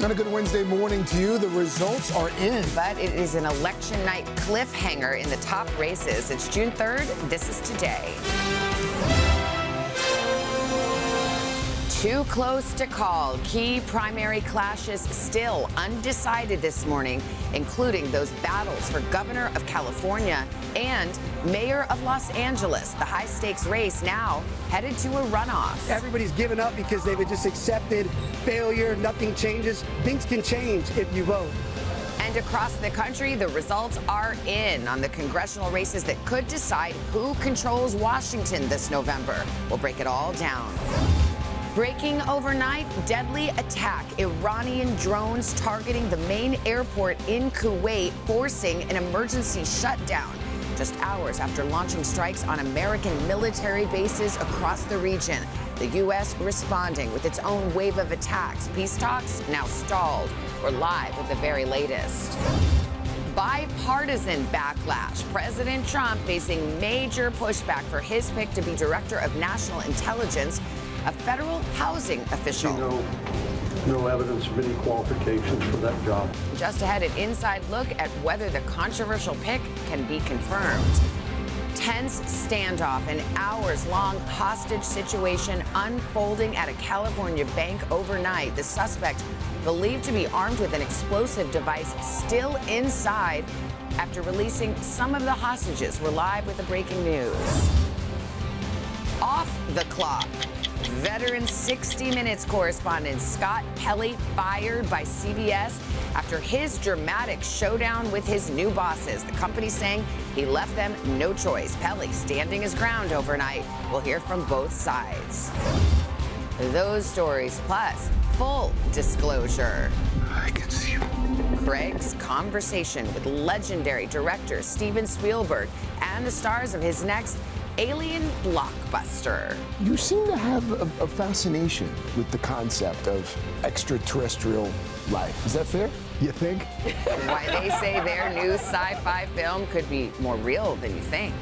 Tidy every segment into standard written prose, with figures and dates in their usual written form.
And a good Wednesday morning to you. The results are in. But it is an election night cliffhanger in the top races. It's June 3rd. This is today. Too close to call. Key primary clashes still undecided this morning, including those battles for governor of California and mayor of Los Angeles. The high-stakes race now headed to a runoff. Everybody's given up because they've just accepted failure. Nothing changes. Things can change if you vote. And across the country, the results are in on the congressional races that could decide who controls Washington this November. We'll break it all down. Breaking overnight, deadly attack. Iranian drones targeting the main airport in Kuwait, forcing an emergency shutdown. Just hours after launching strikes on American military bases across the region. The U.S. responding with its own wave of attacks. Peace talks now stalled. We're live with the very latest. Bipartisan backlash. President Trump facing major pushback for his pick to be Director of National Intelligence, a federal housing official. No evidence of any qualifications for that job. Just ahead, an inside look at whether the controversial pick can be confirmed. Tense standoff, an hours-long hostage situation unfolding at a California bank overnight. The suspect, believed to be armed with an explosive device, still inside after releasing some of the hostages. We're live with the breaking news. Off the clock. Veteran 60 Minutes correspondent Scott Pelley fired by CBS after his dramatic showdown with his new bosses. The company saying he left them no choice. Pelley standing his ground overnight. We'll hear from both sides. Those stories plus full disclosure. I can see you. Craig's conversation with legendary director Steven Spielberg and the stars of his next alien blockbuster. You seem to have a fascination with the concept of extraterrestrial life. Is that fair? You think? Why they say their new sci-fi film could be more real than you think.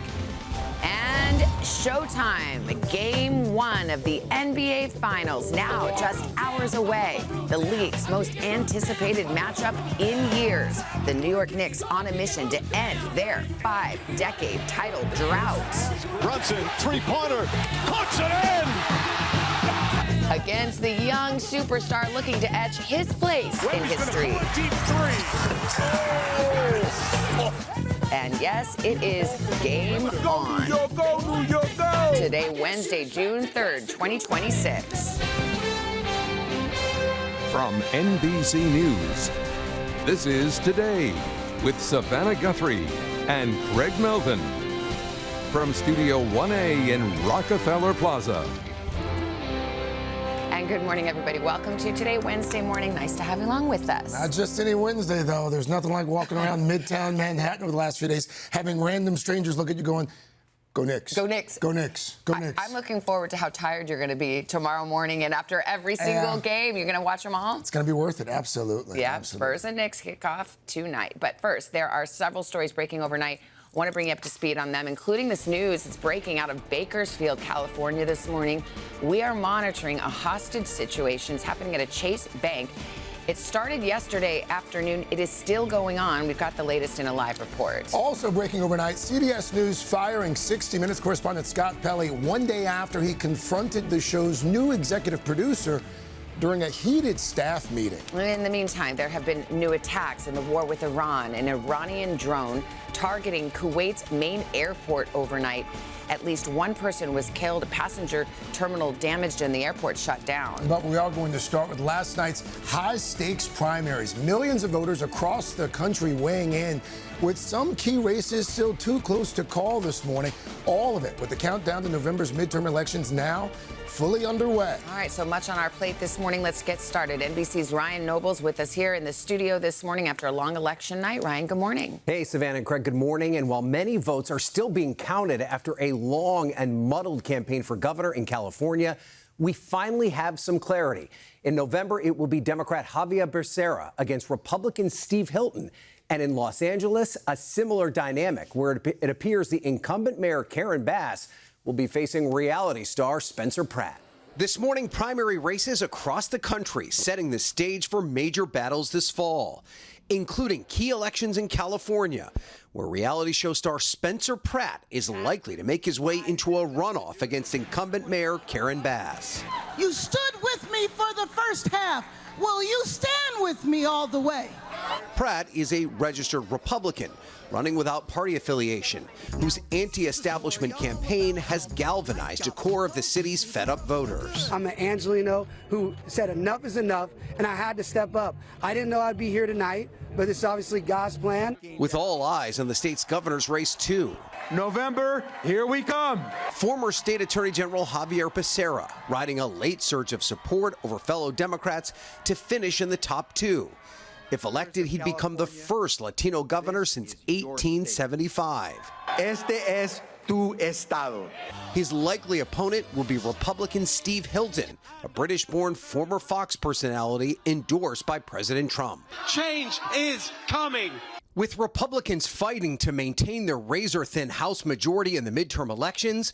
And showtime. Game 1 of the NBA Finals now just hours away. The league's most anticipated matchup in years. The New York Knicks on a mission to end their 5-decade title drought. Brunson, three-pointer, puts it in! Against the young superstar looking to etch his place in history. Deep three. And yes, it is game on. Today, Wednesday, June 3rd, 2026. From NBC News, this is Today with Savannah Guthrie and Craig Melvin. From Studio 1A in Rockefeller Plaza. And good morning, everybody. Welcome to Today, Wednesday morning. Nice to have you along with us. Not just any Wednesday, though. There's nothing like walking around Midtown Manhattan over the last few days, having random strangers look at you going, go Knicks. Go Knicks. Go Knicks. Go Knicks. I'm looking forward to how tired you're going to be tomorrow morning. And after every single game, you're going to watch them all? It's going to be worth it. Absolutely. Yeah, absolutely. Spurs and Knicks kick off tonight. But first, there are several stories breaking overnight. I want to bring you up to speed on them, including this news that's breaking out of Bakersfield, California this morning. We are monitoring a hostage situation happening at a Chase bank. It started yesterday afternoon. It is still going on. We've got the latest in a live report. Also breaking overnight, CBS News firing 60 Minutes correspondent Scott Pelley one day after he confronted the show's new executive producer during a heated staff meeting. In the meantime, there have been new attacks in the war with Iran. An Iranian drone targeting Kuwait's main airport overnight. At least one person was killed, a passenger terminal damaged, and the airport shut down. But we are going to start with last night's high-stakes primaries. Millions of voters across the country weighing in, with some key races still too close to call this morning. All of it with the countdown to November's midterm elections now fully underway. All right, so much on our plate this morning. Let's get started. NBC's Ryan Nobles with us here in the studio this morning after a long election night. Ryan, good morning. Hey, Savannah and Craig, good morning. And while many votes are still being counted after a long and muddled campaign for governor in California, we finally have some clarity. In November, it will be Democrat Javier Becerra against Republican Steve Hilton. And in Los Angeles, a similar dynamic where it appears the incumbent mayor, Karen Bass, will be facing reality star Spencer Pratt. This morning, primary races across the country setting the stage for major battles this fall, including key elections in California, where reality show star Spencer Pratt is likely to make his way into a runoff against incumbent Mayor Karen Bass. You stood with me for the first half. Will you stand with me all the way? Pratt is a registered Republican running without party affiliation, whose anti-establishment campaign has galvanized a core of the city's fed-up voters. I'm an Angelino who said enough is enough, and I had to step up. I didn't know I'd be here tonight, but this is obviously God's plan. With all eyes on the state's governor's race, too. November, here we come. Former State Attorney General Javier Becerra riding a late surge of support over fellow Democrats to finish in the top two. If elected, he'd become the first Latino governor since 1875. Este es tu estado. His likely opponent will be Republican Steve Hilton, a British-born former Fox personality endorsed by President Trump. Change is coming. With Republicans fighting to maintain their razor-thin House majority in the midterm elections,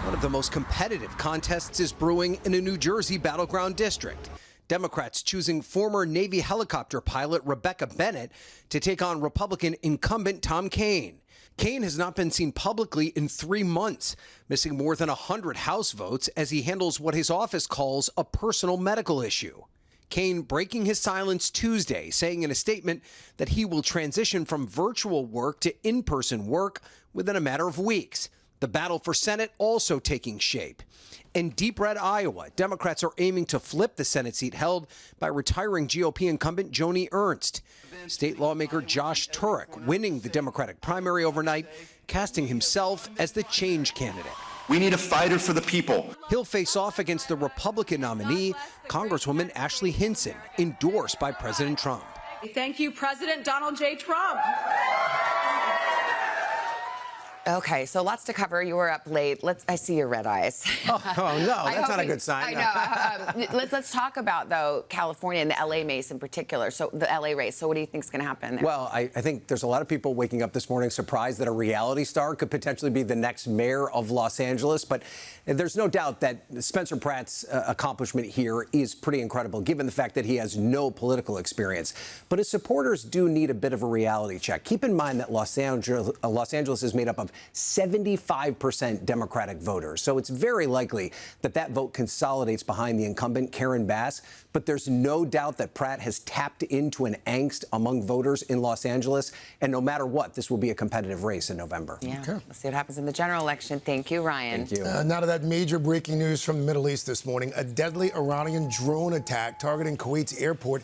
one of the most competitive contests is brewing in a New Jersey battleground district. Democrats choosing former Navy helicopter pilot Rebecca Bennett to take on Republican incumbent Tom Kean. Kean has not been seen publicly in 3 months, missing more than 100 House votes as he handles what his office calls a personal medical issue. Kean breaking his silence Tuesday, saying in a statement that he will transition from virtual work to in-person work within a matter of weeks. The battle for Senate also taking shape. In deep red Iowa, Democrats are aiming to flip the Senate seat held by retiring GOP incumbent Joni Ernst. State lawmaker Josh Turek winning the Democratic primary overnight, casting himself as the change candidate. We need a fighter for the people. He'll face off against the Republican nominee, Congresswoman Ashley Hinson, endorsed by President Trump. Thank you, President Donald J. Trump. Okay, so lots to cover. You were up late. I see your red eyes. Oh no, that's not a good sign. I know. Let's talk about, though, California and the LA race in particular. So the LA race. So what do you think is going to happen there? Well, I think there's a lot of people waking up this morning surprised that a reality star could potentially be the next mayor of Los Angeles. But there's no doubt that Spencer Pratt's accomplishment here is pretty incredible, given the fact that he has no political experience. But his supporters do need a bit of a reality check. Keep in mind that Los Angeles is made up of 75% Democratic voters. So it's very likely that that vote consolidates behind the incumbent, Karen Bass. But there's no doubt that Pratt has tapped into an angst among voters in Los Angeles. And no matter what, this will be a competitive race in November. Yeah. Okay. Let's see what happens in the general election. Thank you, Ryan. Thank you. Now to that major breaking news from the Middle East this morning. A deadly Iranian drone attack targeting Kuwait's airport,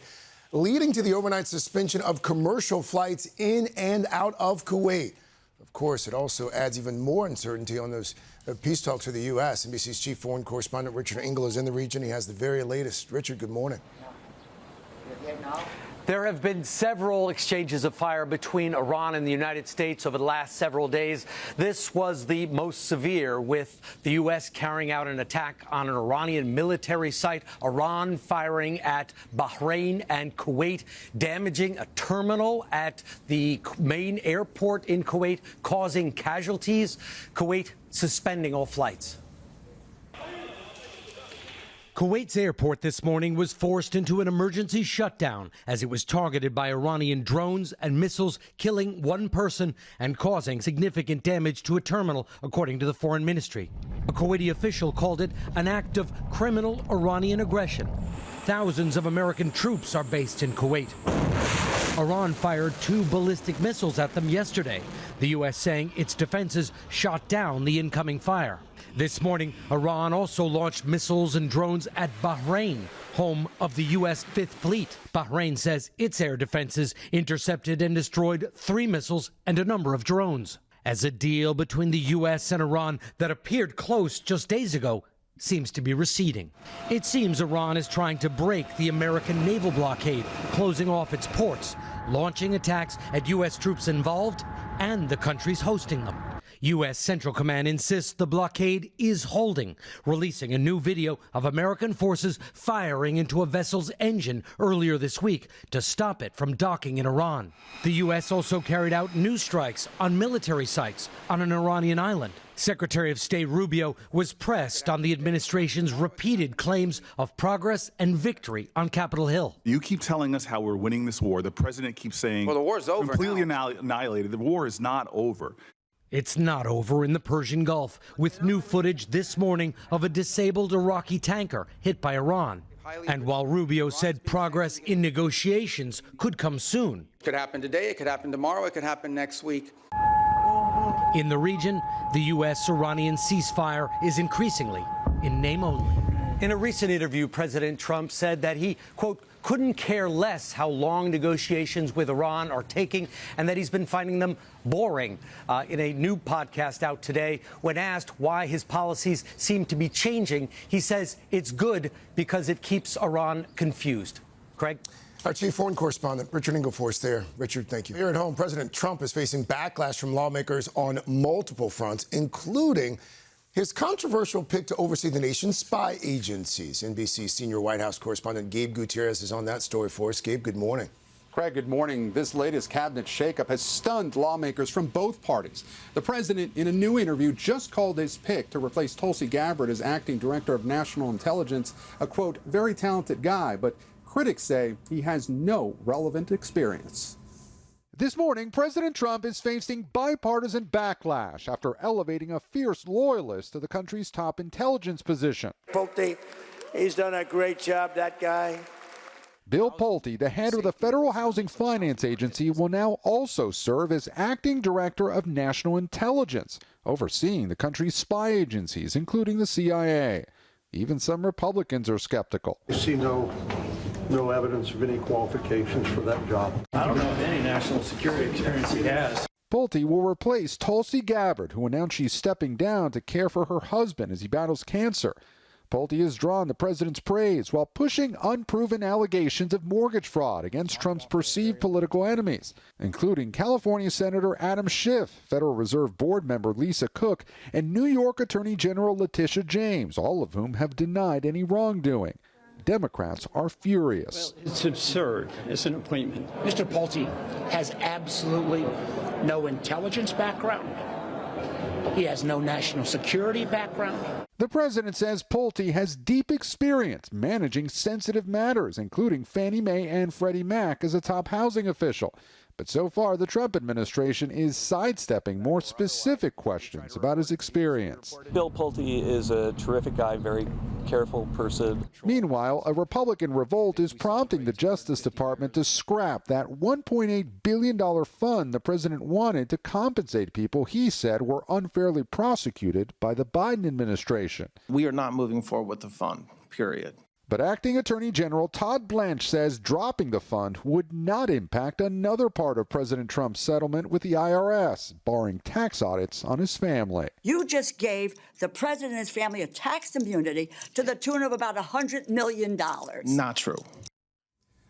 leading to the overnight suspension of commercial flights in and out of Kuwait. Of course, it also adds even more uncertainty on those peace talks with the U.S. NBC's chief foreign correspondent Richard Engel is in the region. He has the very latest. Richard, good morning. There have been several exchanges of fire between Iran and the United States over the last several days. This was the most severe, with the U.S. carrying out an attack on an Iranian military site, Iran firing at Bahrain and Kuwait, damaging a terminal at the main airport in Kuwait, causing casualties. Kuwait suspending all flights. Kuwait's airport this morning was forced into an emergency shutdown as it was targeted by Iranian drones and missiles, killing one person and causing significant damage to a terminal, according to the foreign ministry. A Kuwaiti official called it an act of criminal Iranian aggression. Thousands of American troops are based in Kuwait. Iran fired 2 ballistic missiles at them yesterday, the U.S. saying its defenses shot down the incoming fire. This morning, Iran also launched missiles and drones at Bahrain, home of the U.S. Fifth Fleet. Bahrain says its air defenses intercepted and destroyed 3 missiles and a number of drones. As a deal between the U.S. and Iran that appeared close just days ago seems to be receding. It seems Iran is trying to break the American naval blockade, closing off its ports, launching attacks at U.S. troops involved and the countries hosting them. U.S. Central Command insists the blockade is holding, releasing a new video of American forces firing into a vessel's engine earlier this week to stop it from docking in Iran. The U.S. also carried out new strikes on military sites on an Iranian island. Secretary of State Rubio was pressed on the administration's repeated claims of progress and victory on Capitol Hill. You keep telling us how we're winning this war. The president keeps saying, well, the war's over. Completely annihilated. The war is not over. It's not over in the Persian Gulf, with new footage this morning of a disabled Iraqi tanker hit by Iran. And while Rubio said progress in negotiations could come soon. It could happen today, it could happen tomorrow, it could happen next week. In the region, the U.S.-Iranian ceasefire is increasingly in name only. In a recent interview, President Trump said that he, quote, couldn't care less how long negotiations with Iran are taking and that he's been finding them boring. In a new podcast out today, when asked why his policies seem to be changing, he says it's good because it keeps Iran confused. Craig? Our chief foreign correspondent, Richard Ingleforth, there. Richard, thank you. Here at home, President Trump is facing backlash from lawmakers on multiple fronts, including his controversial pick to oversee the nation's spy agencies. NBC senior White House correspondent Gabe Gutierrez is on that story for us. Gabe, good morning. Craig, good morning. This latest cabinet shakeup has stunned lawmakers from both parties. The president, in a new interview, just called his pick to replace Tulsi Gabbard as acting director of national intelligence a, quote, very talented guy, but critics say he has no relevant experience. This morning, President Trump is facing bipartisan backlash after elevating a fierce loyalist to the country's top intelligence position. Pulte, he's done a great job, that guy. Bill Pulte, the head of the Federal Housing Finance Agency, will now also serve as acting director of national intelligence, overseeing the country's spy agencies, including the CIA. Even some Republicans are skeptical. You see no evidence of any qualifications for that job. I don't know of any national security experience he has. Pulte will replace Tulsi Gabbard, who announced she's stepping down to care for her husband as he battles cancer. Pulte has drawn the president's praise while pushing unproven allegations of mortgage fraud against Trump's perceived political enemies, including California Senator Adam Schiff, Federal Reserve Board member Lisa Cook, and New York Attorney General Letitia James, all of whom have denied any wrongdoing. Democrats are furious. Well, it's absurd. It's an appointment. Mr. Pulte has absolutely no intelligence background. He has no national security background. The president says Pulte has deep experience managing sensitive matters, including Fannie Mae and Freddie Mac as a top housing official. But so far, the Trump administration is sidestepping more specific questions about his experience. Bill Pulte is a terrific guy, very careful person. Meanwhile, a Republican revolt is prompting the Justice Department to scrap that $1.8 billion fund the president wanted to compensate people he said were unfairly prosecuted by the Biden administration. We are not moving forward with the fund, period. But Acting Attorney General Todd Blanche says dropping the fund would not impact another part of President Trump's settlement with the IRS, barring tax audits on his family. You just gave the president and his family a tax immunity to the tune of about $100 million. Not true.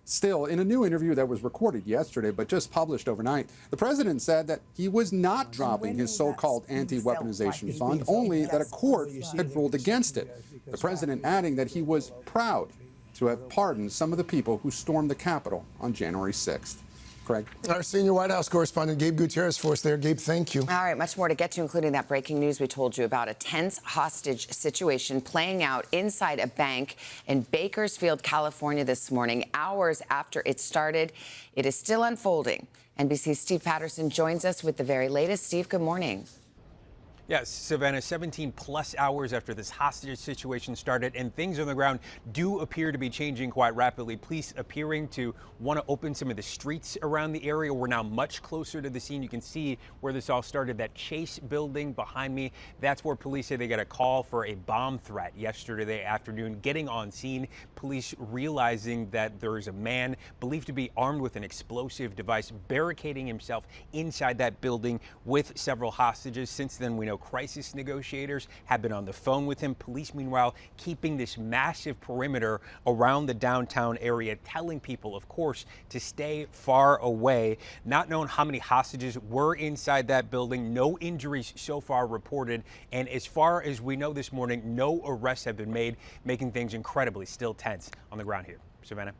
Still, in a new interview that was recorded yesterday but just published overnight, the president said that he was not dropping his so-called anti-weaponization fund, only that a court had ruled against it. The president adding that he was proud to have pardoned some of the people who stormed the Capitol on January 6th. Craig. Our senior White House correspondent, Gabe Gutierrez, for us there. Gabe, thank you. All right, much more to get to, including that breaking news we told you about, a tense hostage situation playing out inside a bank in Bakersfield, California this morning, hours after it started. It is still unfolding. NBC's Steve Patterson joins us with the very latest. Steve, good morning. Yes, Savannah, 17 plus hours after this hostage situation started, and things on the ground do appear to be changing quite rapidly. Police appearing to want to open some of the streets around the area. We're now much closer to the scene. You can see where this all started, that Chase building behind me. That's where police say they got a call for a bomb threat yesterday afternoon. Getting on scene, police realizing that there is a man believed to be armed with an explosive device barricading himself inside that building with several hostages. Since then, we know know crisis negotiators have been on the phone with him. Police, meanwhile, keeping this massive perimeter around the downtown area, telling people, of course, to stay far away. Not known how many hostages were inside that building. No injuries so far reported. And as far as we know this morning, no arrests have been made, making things incredibly still tense on the ground here. Savannah.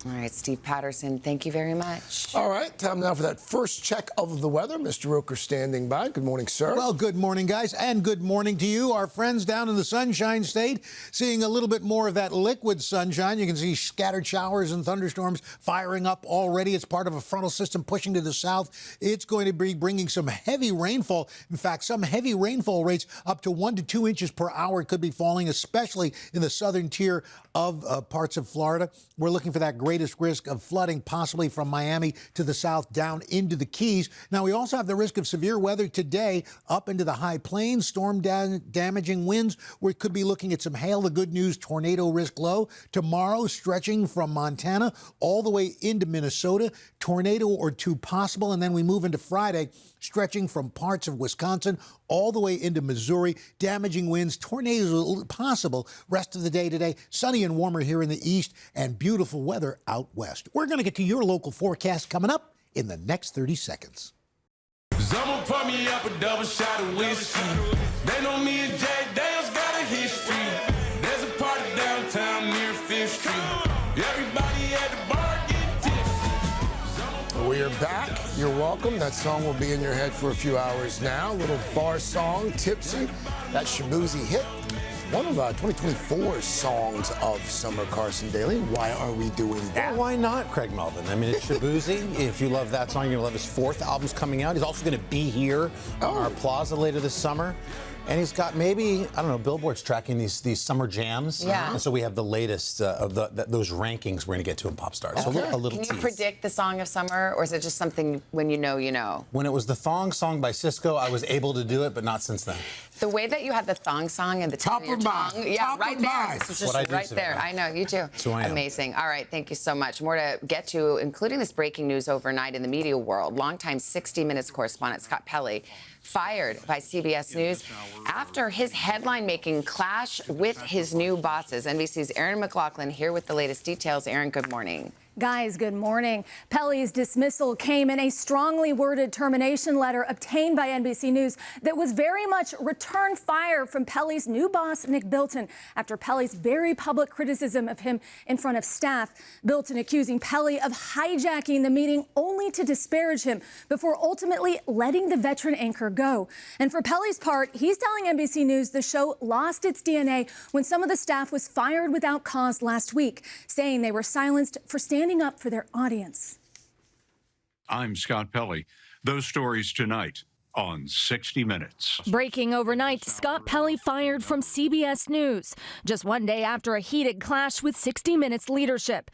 All right, Steve Patterson, thank you very much. All right, time now for that first check of the weather. Mr. Roker standing by. Good morning, sir. Well, good morning, guys, and good morning to you. Our friends down in the Sunshine State seeing a little bit more of that liquid sunshine. You can see scattered showers and thunderstorms firing up already. It's part of a frontal system pushing to the south. It's going to be bringing some heavy rainfall. In fact, some heavy rainfall rates up to 1 to 2 inches per hour could be falling, especially in the southern tier of parts of Florida. We're looking for that greatest risk of flooding, possibly from Miami to the south down into the Keys. Now, we also have the risk of severe weather today up into the high plains, storm damaging winds. We could be looking at some hail. The good news, tornado risk low. Tomorrow, stretching from Montana all the way into Minnesota, tornado or two possible. And then we move into Friday, stretching from parts of Wisconsin all the way into Missouri, damaging winds, tornadoes possible. Rest of the day today, sunny and warmer here in the east and beautiful weather out west. We're going to get to your local forecast coming up in the next 30 seconds. Someone pour me up a double shot of whiskey. They know me and Jack Daniels got a history. There's a party downtown near 5th Street. Everybody at the bar getting tipsy. We are back. You're welcome. That song will be in your head for a few hours now. Little bar song, Tipsy. That Shabuzi hit. One of 2024's songs of Summer. Carson Daly. Why are we doing that? Well, why not, Craig Melvin? I mean, it's Shabuzi. If you love that song, you're going to love his 4th album's coming out. He's also going to be here on our plaza later this summer. And he's got maybe, I don't know, Billboard's tracking these summer jams. Yeah. And so we have the latest of those rankings we're going to get to in Pop Stars. So a little Can you tease. predict the song of summer, or is it just something when you know, you know? When it was the Thong Song by Cisco, I was able to do it, but not since then. The way that you had the thong song and the top of your tongue, yeah, right there. This was just right there. I know, you too. That's who I am. Amazing. All right, thank you so much. More to get to, including this breaking news overnight in the media world. Longtime 60 Minutes correspondent Scott Pelley fired by CBS News after his headline-making clash with his new bosses. NBC's Aaron McLaughlin here with the latest details. Aaron, good morning. Guys, good morning. Pelley's dismissal came in a strongly worded termination letter obtained by NBC News that was very much return fire from Pelley's new boss, Nick Bilton, after Pelley's very public criticism of him in front of staff. Bilton accusing Pelley of hijacking the meeting only to disparage him before ultimately letting the veteran anchor go. And for Pelley's part, he's telling NBC News the show lost its DNA when some of the staff was fired without cause last week, saying they were silenced for standing up for their audience. I'm Scott Pelley. Those stories tonight on 60 Minutes. Breaking overnight, Scott Pelley fired from CBS News, just one day after a heated clash with 60 Minutes leadership.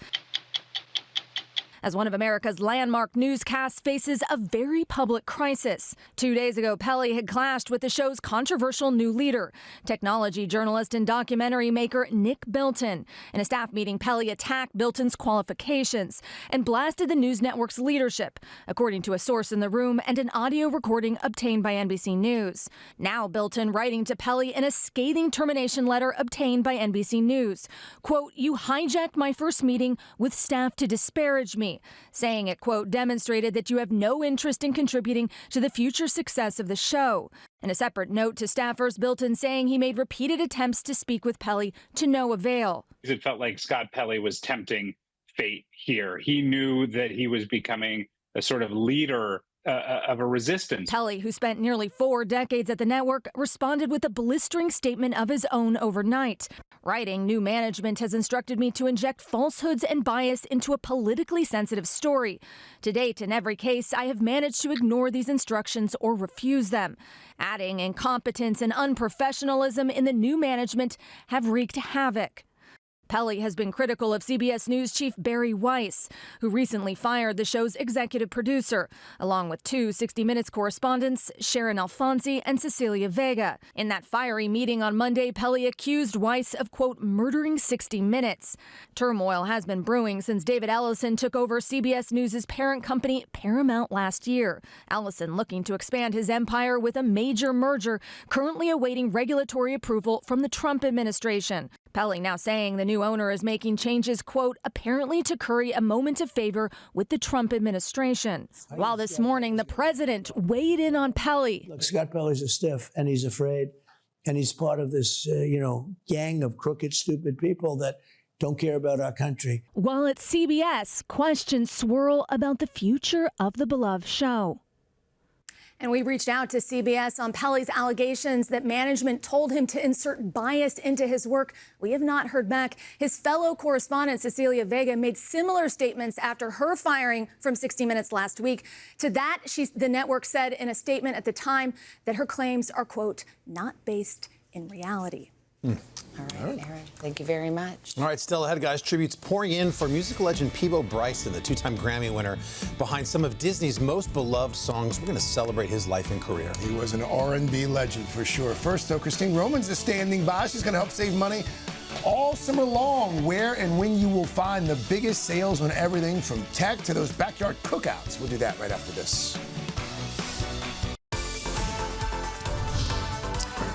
As one of America's landmark newscasts faces a very public crisis. 2 days ago, Pelley had clashed with the show's controversial new leader, technology journalist and documentary maker Nick Bilton. In a staff meeting, Pelley attacked Bilton's qualifications and blasted the news network's leadership, according to a source in the room and an audio recording obtained by NBC News. Now Bilton writing to Pelley in a scathing termination letter obtained by NBC News. Quote, "You hijacked my first meeting with staff to disparage me," saying it, quote, "demonstrated that you have no interest in contributing to the future success of the show." In a separate note to staffers, Bilton saying he made repeated attempts to speak with Pelley to no avail. It felt like Scott Pelley was tempting fate here. He knew that he was becoming a sort of leader of a resistance. Pelley, who spent nearly 4 decades at the network, responded with a blistering statement of his own overnight. Writing, "New management has instructed me to inject falsehoods and bias into a politically sensitive story. To date, in every case, I have managed to ignore these instructions or refuse them." Adding, "Incompetence and unprofessionalism in the new management have wreaked havoc." Pelly has been critical of CBS News chief Barry Weiss, who recently fired the show's executive producer, along with two 60 Minutes correspondents, Sharon Alfonsi and Cecilia Vega. In that fiery meeting on Monday, Pelly accused Weiss of, quote, murdering 60 Minutes. Turmoil has been brewing since David Ellison took over CBS News' parent company, Paramount, last year. Ellison looking to expand his empire with a major merger, currently awaiting regulatory approval from the Trump administration. Pelly now saying the new owner is making changes, quote, apparently to curry a moment of favor with the Trump administration. While this morning, the president weighed in on Pelly. Look, Scott Pelley's a stiff, and he's afraid, and he's part of this, gang of crooked, stupid people that don't care about our country. While at CBS, questions swirl about the future of the beloved show. And we reached out to CBS on Pelly's allegations that management told him to insert bias into his work. We have not heard back. His fellow correspondent, Cecilia Vega, made similar statements after her firing from 60 Minutes last week. To that, the network said in a statement at the time that her claims are, quote, not based in reality. All right, Aaron, thank you very much. All right, still ahead, guys. Tributes pouring in for musical legend Peabo Bryson, the two-time Grammy winner, behind some of Disney's most beloved songs. We're going to celebrate his life and career. He was an R&B legend for sure. First, though, Christine Romans is standing by. She's going to help save money all summer long. Where and when you will find the biggest sales on everything from tech to those backyard cookouts. We'll do that right after this.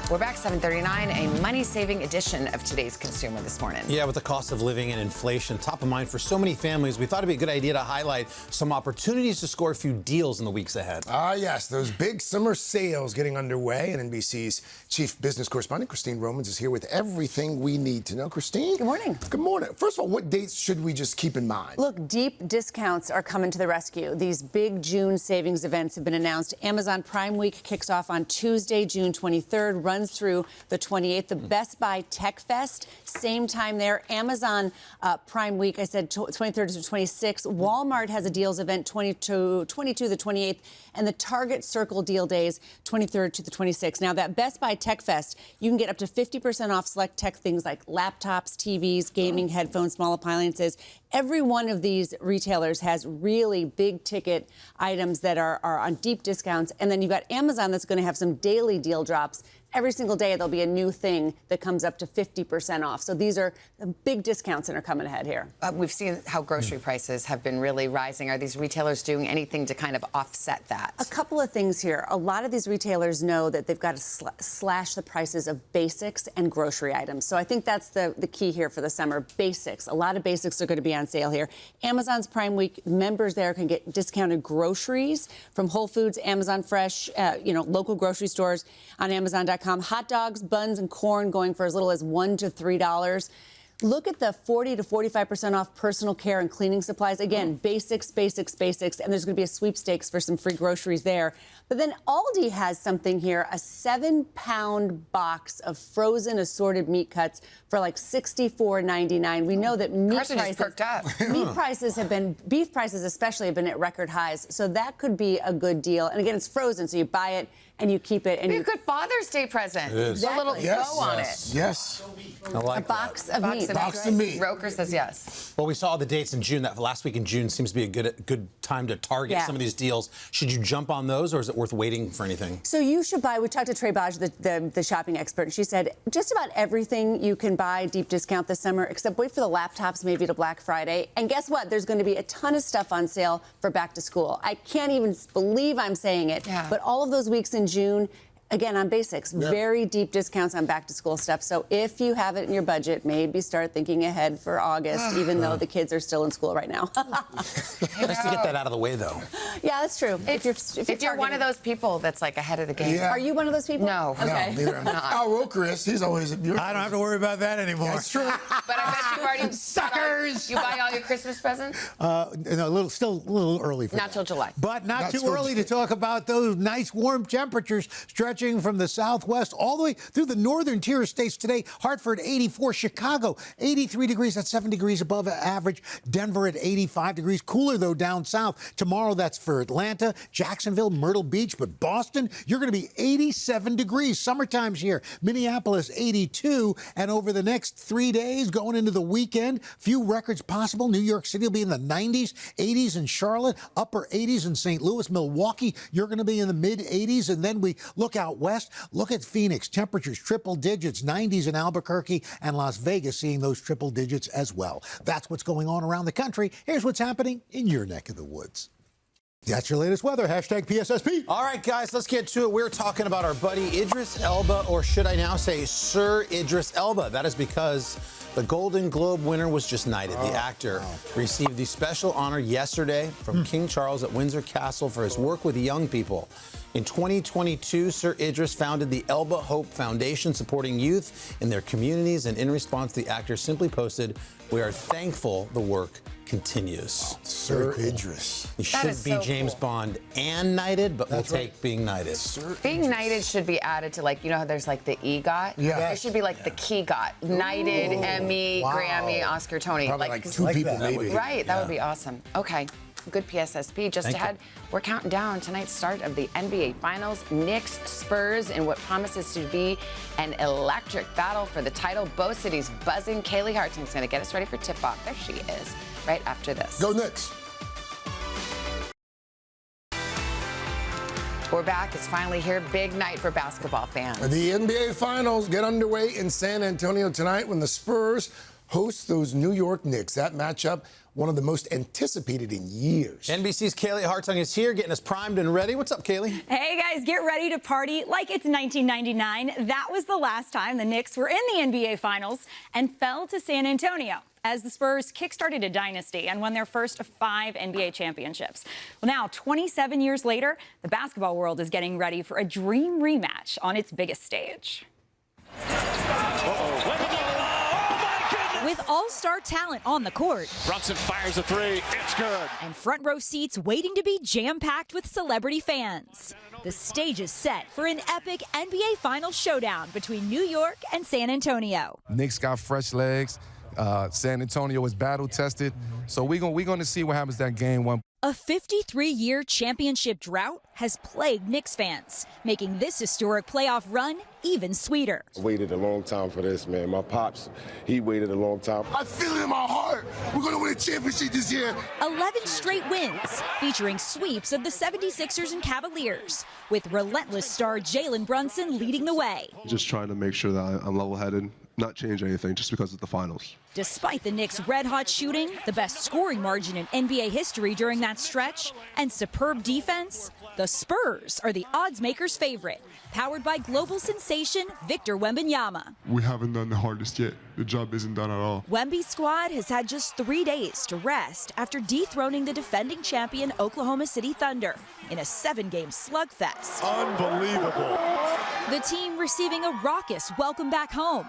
We're back 7:39, a money-saving edition of Today's Consumer this morning. Yeah, with the cost of living and inflation top of mind for so many families, we thought it'd be a good idea to highlight some opportunities to score a few deals in the weeks ahead. Yes, those big summer sales getting underway, and NBC's chief business correspondent, Christine Romans, is here with everything we need to know. Christine? Good morning. Good morning. First of all, what dates should we just keep in mind? Look, deep discounts are coming to the rescue. These big June savings events have been announced. Amazon Prime Week kicks off on Tuesday, June 23rd, runs through the 28th. The Best Buy Tech Fest, same time there. Amazon Prime Week, I said 23rd to 26th. Walmart has a deals event 22 to the 28th, and the Target Circle deal days 23rd to the 26th. Now, that Best Buy Tech Fest, you can get up to 50% off select tech things like laptops, TVs, gaming, headphones, small appliances. Every one of these retailers has really big ticket items that are on deep discounts. And then you've got Amazon that's going to have some daily deal drops. Every single day, there'll be a new thing that comes up to 50% off. So these are the big discounts that are coming ahead here. We've seen how grocery prices have been really rising. Are these retailers doing anything to kind of offset that? A couple of things here. A lot of these retailers know that they've got to slash the prices of basics and grocery items. So I think that's the key here for the summer. Basics. A lot of basics are going to be on sale here. Amazon's Prime Week members there can get discounted groceries from Whole Foods, Amazon Fresh, local grocery stores on Amazon.com. Hot dogs, buns, and corn going for as little as $1 to $3. Look at the 40 to 45% off personal care and cleaning supplies. Again, basics, basics, basics. And there's going to be a sweepstakes for some free groceries there. But then Aldi has something here, a 7-pound box of frozen assorted meat cuts for like $64.99. We know that beef prices especially have been at record highs. So that could be a good deal. And again, it's frozen, so you buy it and you keep it. And Be a good Father's Day present. It is. A little bow on it. Yes. I like a box of meat. Box of meat. Roker says yes. Well, we saw the dates in June. That last week in June seems to be a good time to target some of these deals. Should you jump on those, or is it worth waiting for anything? So you should buy. We talked to Trey Baj, the shopping expert, and she said just about everything you can buy deep discount this summer, except wait for the laptops maybe to Black Friday. And guess what? There's going to be a ton of stuff on sale for back to school. I can't even believe I'm saying it, but all of those weeks in June, again, on basics, very deep discounts on back-to-school stuff. So if you have it in your budget, maybe start thinking ahead for August, even though the kids are still in school right now. Nice to get that out of the way, though. Yeah, that's true. If you're one of those people that's like ahead of the game. Are you one of those people? No. Okay. No, neither am I. Oh, Chris, he's always... I don't have to worry about that anymore. That's true. But I bet you've already... Suckers! You buy all your Christmas presents? Still a little early for Not till July. But not too early to talk about those nice warm temperatures stretching stretching from the southwest all the way through the northern tier of states today. Hartford, 84. Chicago, 83 degrees. That's 7 degrees above average. Denver at 85 degrees. Cooler, though, down south. Tomorrow, that's for Atlanta, Jacksonville, Myrtle Beach. But Boston, you're going to be 87 degrees. Summertime's here. Minneapolis, 82. And over the next 3 days, going into the weekend, few records possible. New York City will be in the 90s, 80s in Charlotte, upper 80s in St. Louis. Milwaukee, you're going to be in the mid-80s. And then we look out west. Look at Phoenix. Temperatures triple digits, 90s in Albuquerque, and Las Vegas seeing those triple digits as well. That's what's going on around the country. Here's what's happening in your neck of the woods. That's your latest weather. Hashtag PSSP. All right, guys, let's get to it. We're talking about our buddy Idris Elba, or should I now say Sir Idris Elba? That is because the Golden Globe winner was just knighted. The actor received the special honor yesterday from King Charles at Windsor Castle for his work with young people. In 2022, Sir Idris founded the Elba Hope Foundation, supporting youth in their communities. And in response, the actor simply posted, "We are thankful the work continues." Sir Idris. He should be James Bond and knighted, but we'll take being knighted. Being knighted should be added to, like, you know how there's like the EGOT? Yeah. It should be like the KeyGot. Knighted, Emmy, Grammy, Oscar, Tony. Probably like two people, maybe. Right, that would be awesome. Okay. Good PSSP. Just ahead, we're counting down tonight's start of the NBA Finals. Knicks, Spurs, in what promises to be an electric battle for the title. Both cities buzzing. Kaylee Harting's going to get us ready for tip-off. There she is, right after this. Go Knicks. We're back. It's finally here. Big night for basketball fans. The NBA Finals get underway in San Antonio tonight when the Spurs host those New York Knicks. That matchup, one of the most anticipated in years. NBC's Kaylee Hartung is here, getting us primed and ready. What's up, Kaylee? Hey, guys, get ready to party like it's 1999. That was the last time the Knicks were in the NBA Finals and fell to San Antonio as the Spurs kickstarted a dynasty and won their first of 5 NBA championships. Well, now, 27 years later, the basketball world is getting ready for a dream rematch on its biggest stage. With all-star talent on the court. Brunson fires a three. It's good. And front row seats waiting to be jam-packed with celebrity fans. The stage is set for an epic NBA Finals showdown between New York and San Antonio. Knicks got fresh legs. San Antonio is battle-tested. So we're going to see what happens that game one. A 53-year championship drought has plagued Knicks fans, making this historic playoff run even sweeter. I waited a long time for this, man. My pops, he waited a long time. I feel it in my heart. We're going to win a championship this year. 11 straight wins, featuring sweeps of the 76ers and Cavaliers, with relentless star Jalen Brunson leading the way. Just trying to make sure that I'm level-headed, not change anything just because it's the finals. Despite the Knicks' red-hot shooting, the best scoring margin in NBA history during that stretch, and superb defense, the Spurs are the odds-makers' favorite, powered by global sensation Victor Wembanyama. We haven't done the hardest yet. The job isn't done at all. Wemby's squad has had just 3 days to rest after dethroning the defending champion Oklahoma City Thunder in a 7-game slugfest. Unbelievable. The team receiving a raucous welcome back home.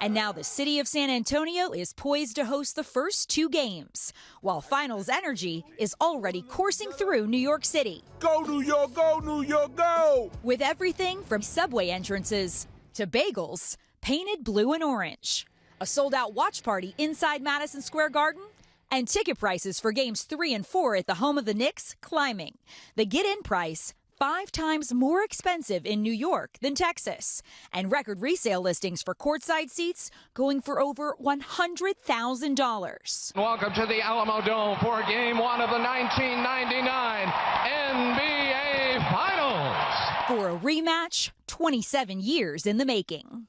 And now the city of San Antonio is poised to host the first 2 games, while finals energy is already coursing through New York City. Go, New York, go, New York, go! With everything from subway entrances to bagels painted blue and orange, a sold-out watch party inside Madison Square Garden, and ticket prices for games 3 and 4 at the home of the Knicks climbing. The get-in price 5 times more expensive in New York than Texas, and record resale listings for courtside seats going for over $100,000. Welcome to the Alamo Dome for Game 1 of the 1999 NBA Finals. For a rematch, 27 years in the making.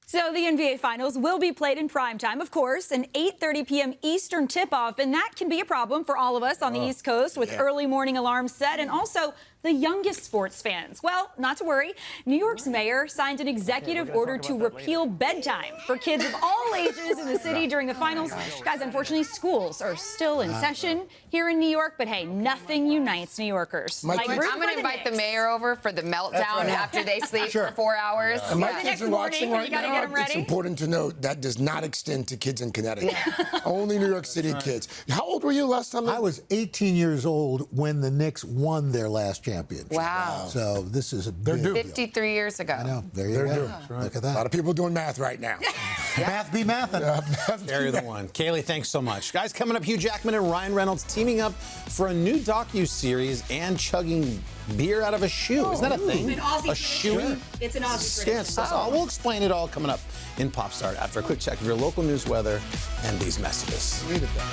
So the NBA Finals will be played in primetime, of course, an 8:30 p.m. Eastern tip-off, and that can be a problem for all of us on the East Coast with early morning alarms set and also the youngest sports fans. Well, not to worry. New York's mayor signed an executive order to repeal bedtime for kids of all ages in the city during the finals. Guys, unfortunately, schools are still in session here in New York, but hey, nothing unites New Yorkers. I'm going to invite the mayor over for the meltdown after they sleep for 4 hours. And my kids are watching right now. get them ready. It's important to note that does not extend to kids in Connecticut. Only New York City kids. How old were you last time? I was 18 years old when the Knicks won their last championship. Wow. So this is a big deal. 53 years ago. I know. There you go. Right. Look at that. A lot of people doing math right now. Math be mathin'. There you're the one. Kaylee, thanks so much. Guys, coming up, Hugh Jackman and Ryan Reynolds teaming up for a new docu-series and chugging beer out of a shoe. Isn't that a thing? It's an Aussie a shoe? tradition. It's an Aussie tradition. We'll explain it all coming up in Pop Start after a quick check of your local news weather and these messages. Read it down.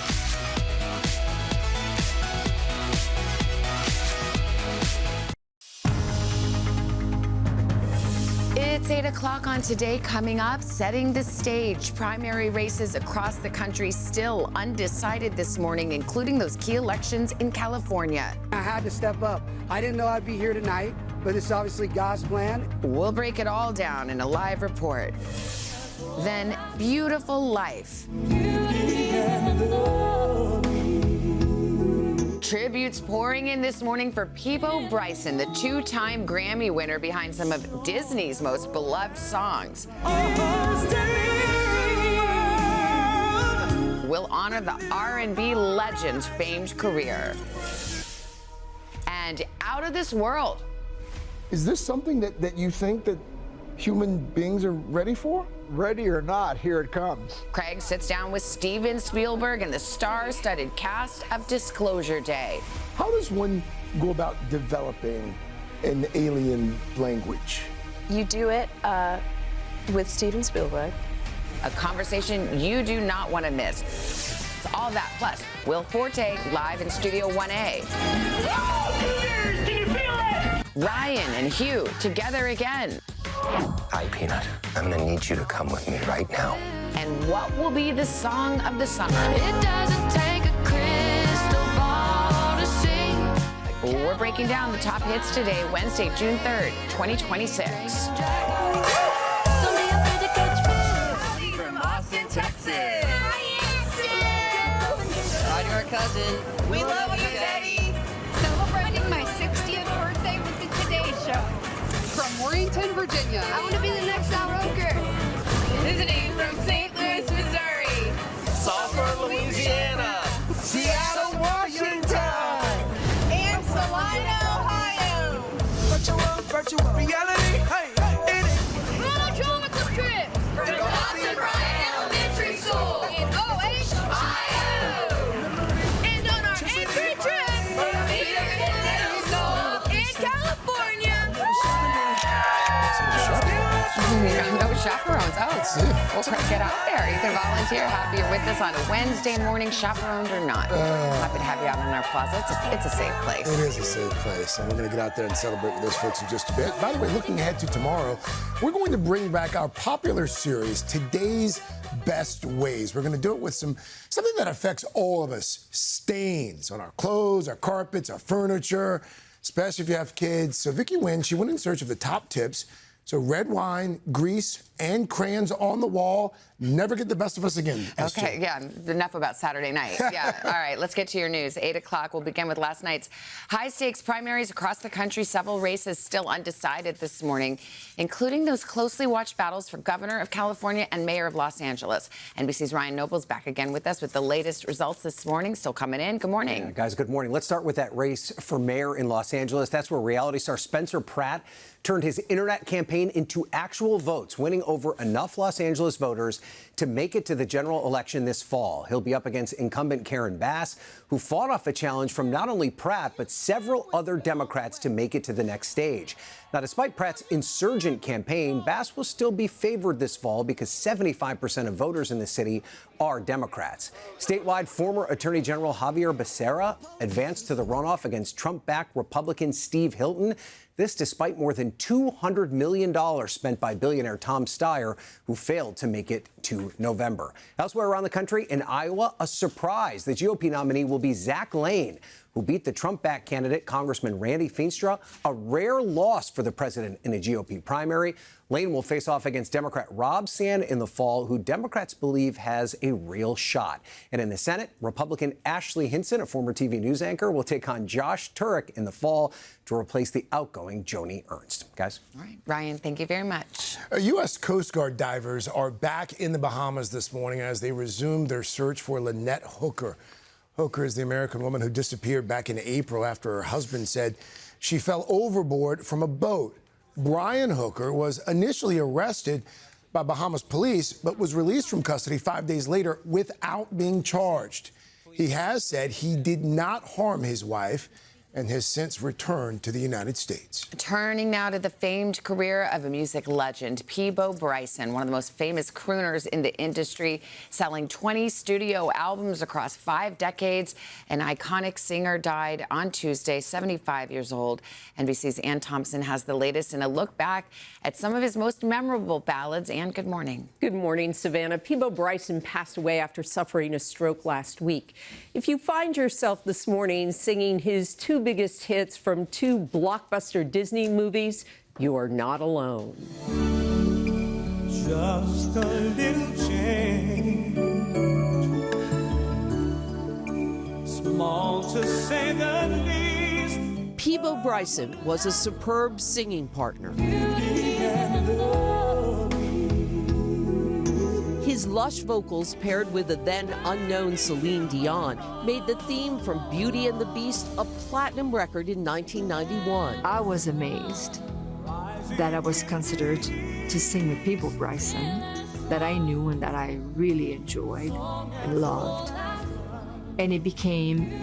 It's 8 o'clock on Today. Coming up, setting the stage. Primary races across the country still undecided this morning, including those key elections in California. I had to step up. I didn't know I'd be here tonight, but it's obviously God's plan. We'll break it all down in a live report. Then, Beautiful Life. Tributes pouring in this morning for Peabo Bryson, the two-time Grammy winner behind some of Disney's most beloved songs. We'll honor the R&B legend's famed career. And Out of This World. Is this something that you think that human beings are ready for? Ready or not, here it comes. Craig sits down with Steven Spielberg and the star-studded cast of Disclosure Day. How does one go about developing an alien language? You do it with Steven Spielberg. A conversation you do not want to miss. It's all that, plus Will Forte live in Studio 1A. Can you feel it? Ryan and Hugh together again. Hi, Peanut. I'm gonna need you to come with me right now. And what will be the song of the summer? It doesn't take a crystal ball to see. We're breaking down the top hits today, Wednesday, June 3rd, 2026. From Austin, Texas. I'm your cousin. We love you, Daddy. Celebrating my 60th birthday with the Today Show. From Warrington, Virginia. I want to be the next Al Roker. Visiting from St. Louis, Missouri. Sulphur, Louisiana. Seattle, Washington. And Salina, Ohio. Virtual reality. Hey, We're on a drama club trip. From Dawson Bryan Elementary School in Ohio. And on our entry trip From Beaverton Middle School in California. No chaperones. Oh, we'll try to get out there. You can volunteer. Happy you're with us on a Wednesday morning, chaperoned or not. Happy to have you out in our plaza. It's a safe place. It is a safe place, and we're going to get out there and celebrate with those folks in just a bit. By the way, looking ahead to tomorrow, we're going to bring back our popular series, Today's Best Ways. We're going to do it with something that affects all of us. Stains on our clothes, our carpets, our furniture, especially if you have kids. So Vicky Wynn, she went in search of the top tips. So red wine, grease, and crayons on the wall. Never get the best of us again. Okay, yeah, enough about Saturday night. Yeah, all right, let's get to your news. 8 o'clock, we'll begin with last night's high-stakes primaries across the country. Several races still undecided this morning, including those closely watched battles for governor of California and mayor of Los Angeles. NBC's Ryan Noble's back again with us with the latest results this morning, still coming in. Good morning. Yeah, guys, good morning. Let's start with that race for mayor in Los Angeles. That's where reality star Spencer Pratt turned his internet campaign into actual votes, winning over enough Los Angeles voters to make it to the general election this fall. He'll be up against incumbent Karen Bass, who fought off a challenge from not only Pratt, but several other Democrats to make it to the next stage. Now, despite Pratt's insurgent campaign, Bass will still be favored this fall because 75% of voters in the city are Democrats. Statewide, former Attorney General Javier Becerra advanced to the runoff against Trump-backed Republican Steve Hilton. This despite more than $200 million spent by billionaire Tom Steyer, who failed to make it to November. Elsewhere around the country, in Iowa, a surprise. The GOP nominee will be Zach Lane, who beat the Trump-backed candidate, Congressman Randy Feenstra, a rare loss for the president in a GOP primary. Lane will face off against Democrat Rob Sand in the fall, who Democrats believe has a real shot. And in the Senate, Republican Ashley Hinson, a former TV news anchor, will take on Josh Turek in the fall to replace the outgoing Joni Ernst. Guys? All right, Ryan, thank you very much. U.S. Coast Guard divers are back in the Bahamas this morning as they resume their search for Lynette Hooker. Hooker is the American woman who disappeared back in April after her husband said she fell overboard from a boat. Brian Hooker was initially arrested by Bahamas police, but was released from custody 5 days later without being charged. He has said he did not harm his wife and has since returned to the United States. Turning now to the famed career of a music legend, Peabo Bryson, one of the most famous crooners in the industry, selling 20 studio albums across 5 decades. An iconic singer died on Tuesday, 75 years old. NBC's Ann Thompson has the latest in a look back at some of his most memorable ballads. Ann, good morning. Good morning, Savannah. Peabo Bryson passed away after suffering a stroke last week. If you find yourself this morning singing his 2 biggest hits from 2 blockbuster Disney movies, you are not alone. Just a little change, small to say the least. Peabo Bryson was a superb singing partner. His lush vocals, paired with the then unknown Celine Dion, made the theme from Beauty and the Beast a platinum record in 1991. I was amazed that I was considered to sing with Peabo Bryson, that I knew and that I really enjoyed and loved. And it became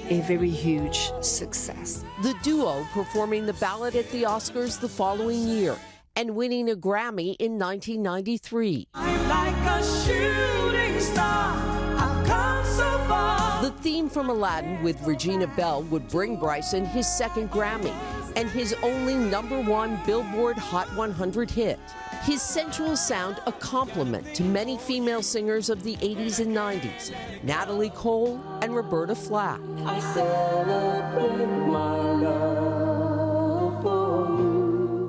a very huge success. The duo performing the ballad at the Oscars the following year and winning a Grammy in 1993. Like a shooting star, I've come so far. The theme from Aladdin with Regina Bell would bring Bryson his 2nd Grammy and his only #1 Billboard Hot 100 hit. His sensual sound a compliment to many female singers of the 80s and 90s, Natalie Cole and Roberta Flack. I celebrate my love for you.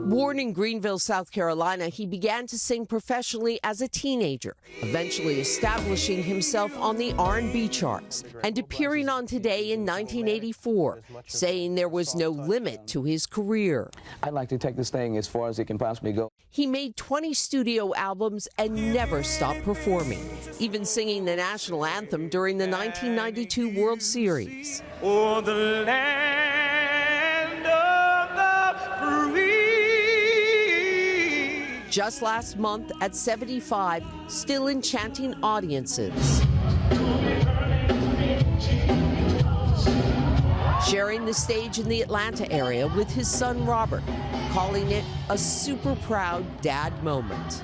Born in Greenville, South Carolina, he began to sing professionally as a teenager, eventually establishing himself on the R&B charts and appearing on Today in 1984, saying there was no limit to his career. I'd like to take this thing as far as it can possibly go. He made 20 studio albums and never stopped performing, even singing the national anthem during the 1992 World Series. Oh, the land of the free. Just last month, at 75, still enchanting audiences. Sharing the stage in the Atlanta area with his son Robert, calling it a super proud dad moment.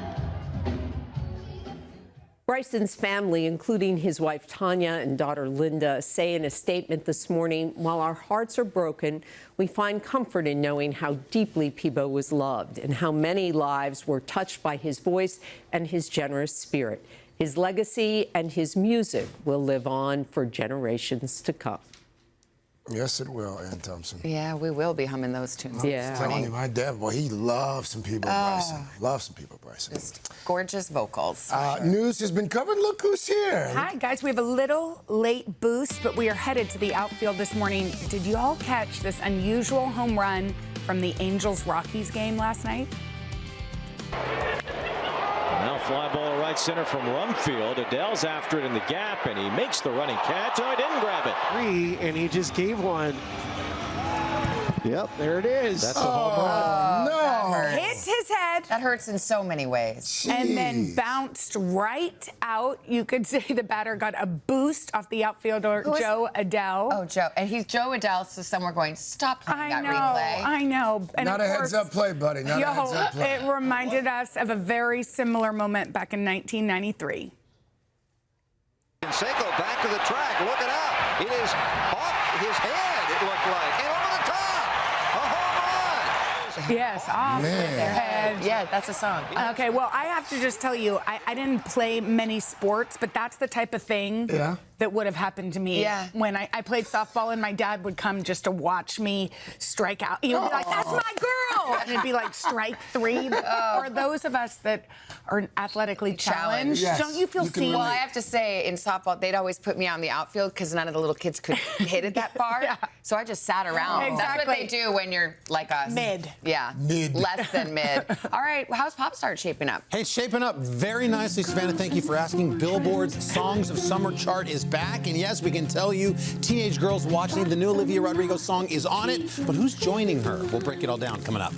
Bryson's family, including his wife Tanya and daughter Linda, say in a statement this morning, while our hearts are broken, we find comfort in knowing how deeply Peabo was loved and how many lives were touched by his voice and his generous spirit. His legacy and his music will live on for generations to come. Yes, it will, Ann Thompson. Yeah, we will be humming those tunes. I'm telling you, my dad, boy, he loves some Peabo Bryson. Loves some Peabo Bryson. Just gorgeous vocals. News has been covered. Look who's here. Hi, guys. We have a little late boost, but we are headed to the outfield this morning. Did you all catch this unusual home run from the Angels-Rockies game last night? Now fly ball right center from Rumfield. Adele's after it in the gap, and he makes the running catch. Oh, he didn't grab it. 3, and he just gave one. Yep, there it is. That's a home run. No. Hit his head. That hurts in so many ways. And then bounced right out. You could say the batter got a boost off the outfielder, Joe Adele. Oh, Joe. And he's Joe Adele, so some were going, stop playing that replay. I know. And Not a heads-up play, buddy. Not a heads-up play. It reminded us of a very similar moment back in 1993. Canseco back to the track, looking out. It is off his head, it looked like. And over the top, a home run. Yes, off their head. Yeah, that's a song. Okay, well, I have to just tell you, I didn't play many sports, but that's the type of thing that would have happened to me when I played softball, and my dad would come just to watch me strike out. He would be like, "That's my girl," and it'd be like strike 3. For those of us that are athletically challenged, don't you feel seen? Well, I have to say, in softball, they'd always put me on the outfield because none of the little kids could hit it that far. So I just sat around. Exactly. That's what they do when you're like us. Mid. Yeah. Mid. Less than mid. All right. How's Pop Start shaping up? Hey, it's shaping up very nicely, Savannah. Thank you for asking. Billboard's Songs of Summer chart is back. And yes, we can tell you, teenage girls watching the new Olivia Rodrigo song is on it. But who's joining her? We'll break it all down coming up.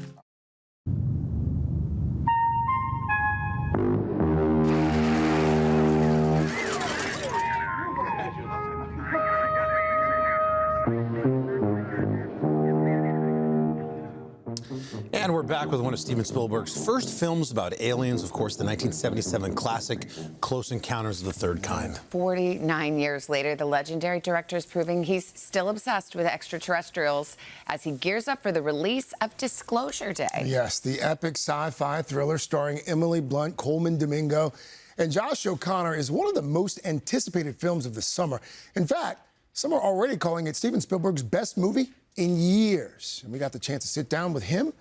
And we're back with one of Steven Spielberg's first films about aliens, of course, the 1977 classic Close Encounters of the Third Kind. 49 years later, the legendary director is proving he's still obsessed with extraterrestrials as he gears up for the release of Disclosure Day. Yes, the epic sci-fi thriller starring Emily Blunt, Coleman Domingo, and Josh O'Connor is one of the most anticipated films of the summer. In fact, some are already calling it Steven Spielberg's best movie in years. And we got the chance to sit down with him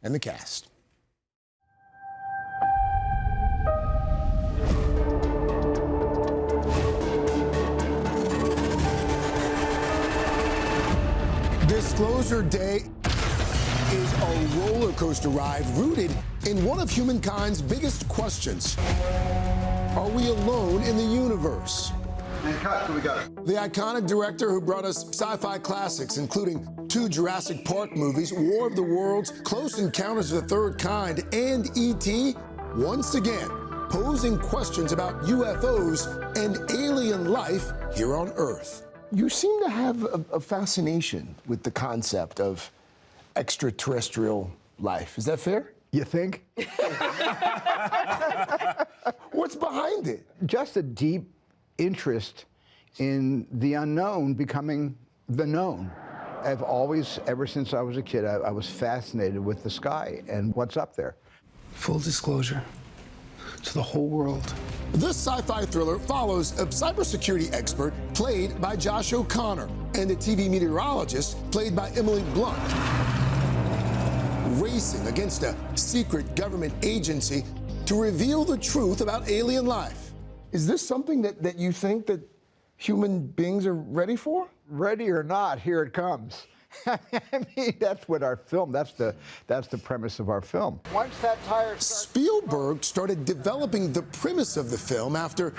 and the cast. Disclosure Day is a roller coaster ride rooted in one of humankind's biggest questions. Are we alone in the universe? And cut, we got it. The iconic director who brought us sci-fi classics, including 2 Jurassic Park movies, War of the Worlds, Close Encounters of the Third Kind, and E.T., once again posing questions about UFOs and alien life here on Earth. You seem to have a fascination with the concept of extraterrestrial life. Is that fair? You think? What's behind it? Just a deep interest in the unknown becoming the known. I've always, ever since I was a kid, I was fascinated with the sky and what's up there. Full disclosure to the whole world. This sci-fi thriller follows a cybersecurity expert played by Josh O'Connor and a TV meteorologist played by Emily Blunt, racing against a secret government agency to reveal the truth about alien life. Is this something that you think that human beings are ready for? Ready or not, here it comes. I mean, that's what our film, that's the premise of our film. Once that tire starts... Spielberg started developing the premise of the film after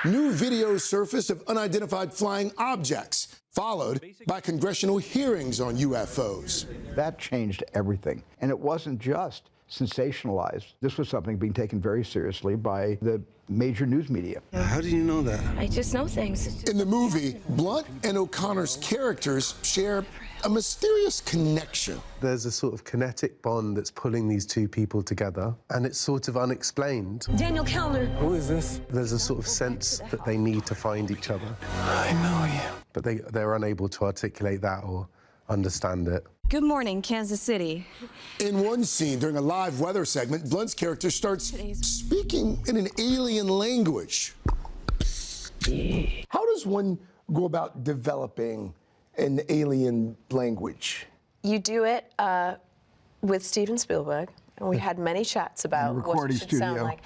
new videos surfaced of unidentified flying objects, followed by congressional hearings on UFOs. That changed everything. And it wasn't just sensationalized. This was something being taken very seriously by the major news media. How do you know that? I just know things. In the movie, Blunt and O'Connor's characters share a mysterious connection. There's a sort of kinetic bond that's pulling these two people together, and it's sort of unexplained. Daniel Kellner. Who is this? There's a sort of sense that they need to find each other. I know you. But they're unable to articulate that or understand it. Good morning, Kansas City. In one scene during a live weather segment, Blunt's character starts speaking in an alien language. How does one go about developing an alien language? You do it with Steven Spielberg, and we had many chats about what it should sound like.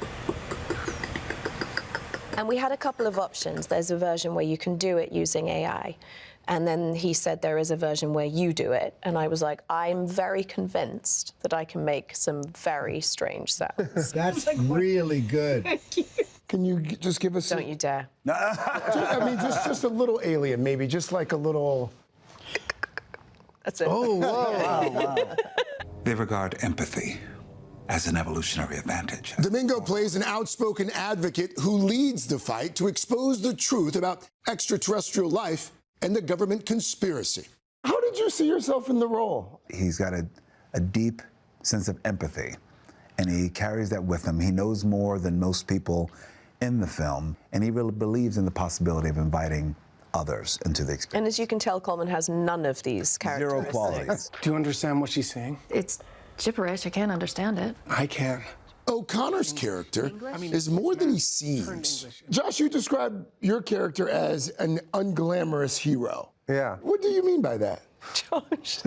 And we had a couple of options. There's a version where you can do it using AI. And then he said there is a version where you do it. And I was like, I'm very convinced that I can make some very strange sounds. That's really good. Thank you. Can you just give us... Don't you dare. I mean, just a little alien, maybe. Just like a little... That's it. Oh, whoa. Wow. They regard empathy as an evolutionary advantage. Domingo plays an outspoken advocate who leads the fight to expose the truth about extraterrestrial life and the government conspiracy. How did you see yourself in the role? He's got a deep sense of empathy, and he carries that with him. He knows more than most people in the film, and he really believes in the possibility of inviting others into the experience. And as you can tell, Coleman has none of these characteristics. Zero qualities. Do you understand what she's saying? It's gibberish. I can't understand it. I can. O'Connor's character is more than he seems. Josh, you describe your character as an unglamorous hero. Yeah. What do you mean by that? Josh.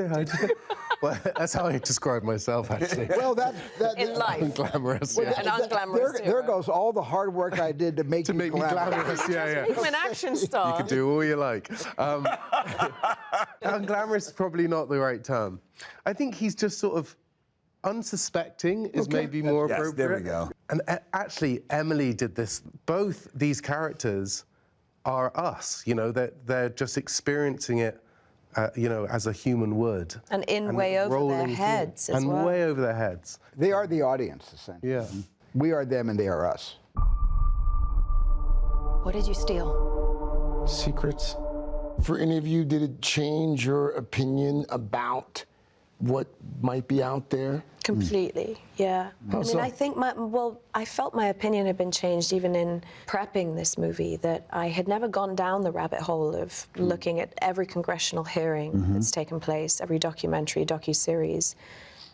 Well, that's how I describe myself, actually. Well, that in life. Unglamorous. Well, Yeah. An unglamorous there goes all the hard work I did to make Me glamorous. Yeah. Become an action star. You can do all you like. Unglamorous is probably not the right term. I think he's just sort of unsuspecting is maybe more appropriate. There we go. And actually, Emily did this. Both these characters are us. You know, they're just experiencing it, you know, as a human would. And way over their heads as well. And way over their heads. They are the audience, essentially. Yeah. We are them and they are us. What did you steal? Secrets. For any of you, did it change your opinion about what might be out there? Completely, yeah. How I mean, so? I think I felt my opinion had been changed even in prepping this movie, that I had never gone down the rabbit hole of looking at every congressional hearing that's taken place, every documentary, docuseries,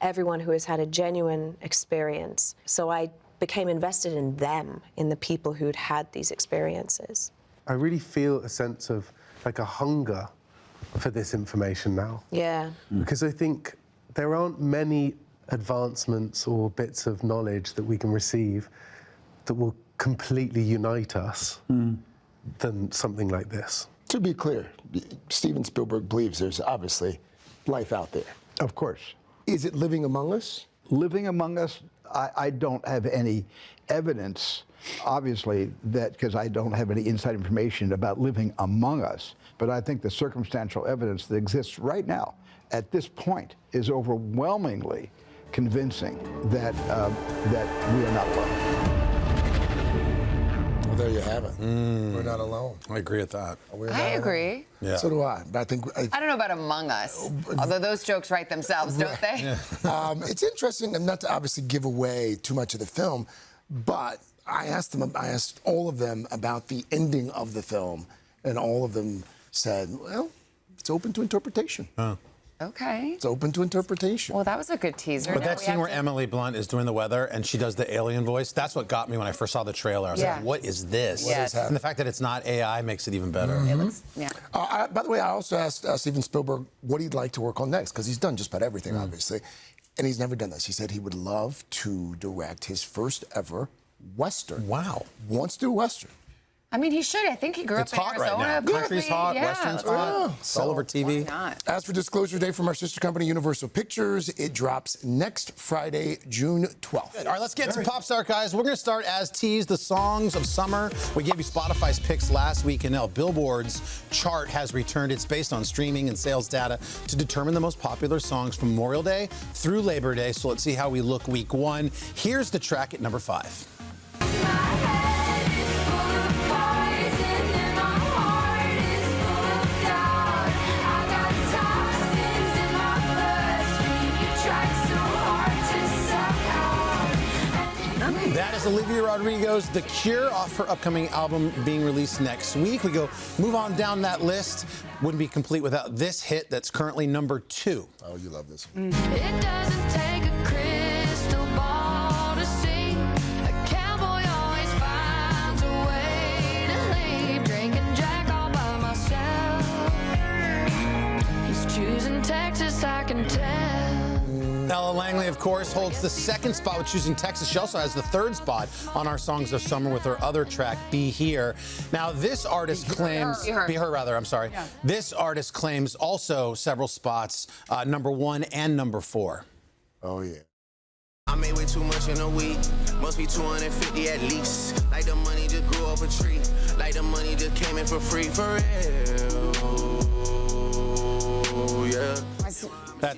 everyone who has had a genuine experience. So I became invested in them, in the people who'd had these experiences. I really feel a sense of like a hunger for this information now. Yeah. Because I think there aren't many advancements or bits of knowledge that we can receive that will completely unite us than something like this. To be clear, Steven Spielberg believes there's obviously life out there. Of course. Is it living among us? Living among us, I don't have any evidence, obviously, that because I don't have any inside information about living among us. But I think the circumstantial evidence that exists right now, at this point, is overwhelmingly convincing that that we are not alone. Well, there you have it. We're not alone. I agree with that. I agree. Yeah. So do I. But I think I don't know about among us, although those jokes write themselves, don't they? Yeah. It's interesting, and not to obviously give away too much of the film, but I asked all of them about the ending of the film, and all of them said, well, it's open to interpretation. Okay. It's open to interpretation. Well, that was a good teaser. But Now that we scene have where to- Emily Blunt is doing the weather and she does the alien voice, that's what got me when I first saw the trailer. I was like, what is this? Yes. And the fact that it's not AI makes it even better. It looks, yeah. By the way, I also asked Steven Spielberg what he'd like to work on next, because he's done just about everything, obviously. And he's never done this. He said he would love to direct his first ever Western. Wow. Wants to do a Western. I mean, he should. I think he grew It's up in hot Arizona. right now. Country's hot, Yeah. Western's hot. It's all over TV. Why not? As for Disclosure Day from our sister company, Universal Pictures, it drops next Friday, June 12th. All right, let's get to Pop Star, guys. We're going to start as teased, the songs of summer. We gave you Spotify's picks last week, and now Billboard's chart has returned. It's based on streaming and sales data to determine the most popular songs from Memorial Day through Labor Day. So let's see how we look week one. Here's the track at number 5. That is Olivia Rodrigo's The Cure off her upcoming album being released next week. We move on down that list. Wouldn't be complete without this hit that's currently number 2. Oh, you love this one. It doesn't take a crystal ball to see. A cowboy always finds a way to leave. Drinking Jack all by myself. He's choosing Texas, I can tell. Ella Langley, of course, holds the second spot with Choosing Texas. She also has the third spot on our Songs of Summer with her other track, Be Here. Now, this artist claims... Be Her, rather, I'm sorry. Yeah. This artist claims also several spots, number 1 and number 4. Oh, yeah. I made way too much in a week. Must be 250 at least. Like the money just grew off a tree. Like the money just came in for free. For real. Yeah.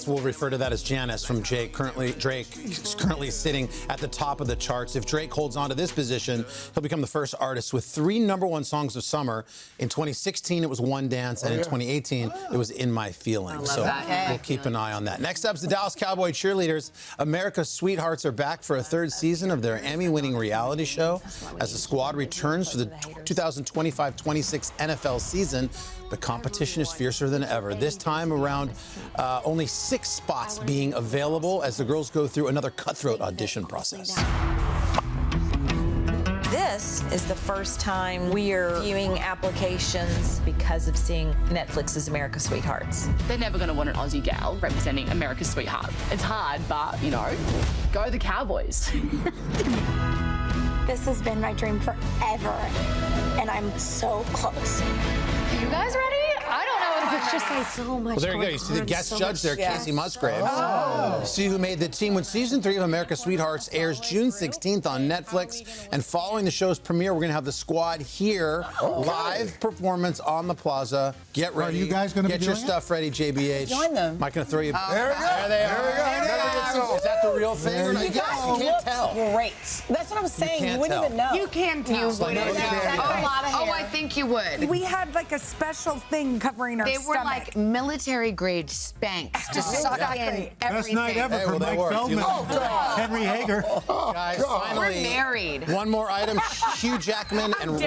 We'll refer to that as Janice from Drake currently sitting at the top of the charts. If Drake holds on to this position, he'll become the first artist with 3 number 1 songs of summer. In 2016, it was One Dance, and in 2018, it was In My Feelings. So we'll keep an eye on that. Next up is the Dallas Cowboy Cheerleaders. America's Sweethearts are back for a 3rd season of their Emmy-winning reality show. As the squad returns for the 2025-26 NFL season, the competition is fiercer than ever. This time around, only 6 spots being available as the girls go through another cutthroat audition process. this is the first time we're viewing applications because of seeing Netflix's America's Sweethearts. They're never going to want an Aussie gal representing America's Sweetheart. It's hard, but, you know, go the Cowboys. This has been my dream forever, and I'm so close. You guys ready? I don't know if It's just like so much. Well, there you go. You see the guest judge there, Casey Musgraves. You see who made the team when season 3 of America's Sweethearts airs June 16th on Netflix. And following the show's premiere, we're going to have the squad here, live performance on the Plaza. Get ready. Are you guys going to be Get your doing stuff ready, JBH. Join them. I'm not going to throw you. There we go. There they are. There we go. There we go. Is that the real thing? There You you go. guys can't tell. Great. That's what I'm saying. can't You wouldn't tell. even know. You can tell. You wouldn't know. That's a lot of hair. Oh, I think you would. We had like a special thing covering our They were stomach. like military grade Spanx to suck in everything. Best night ever for Mike Feldman. Henry Hager. Guys, finally, We're married. one more item. Hugh Jackman and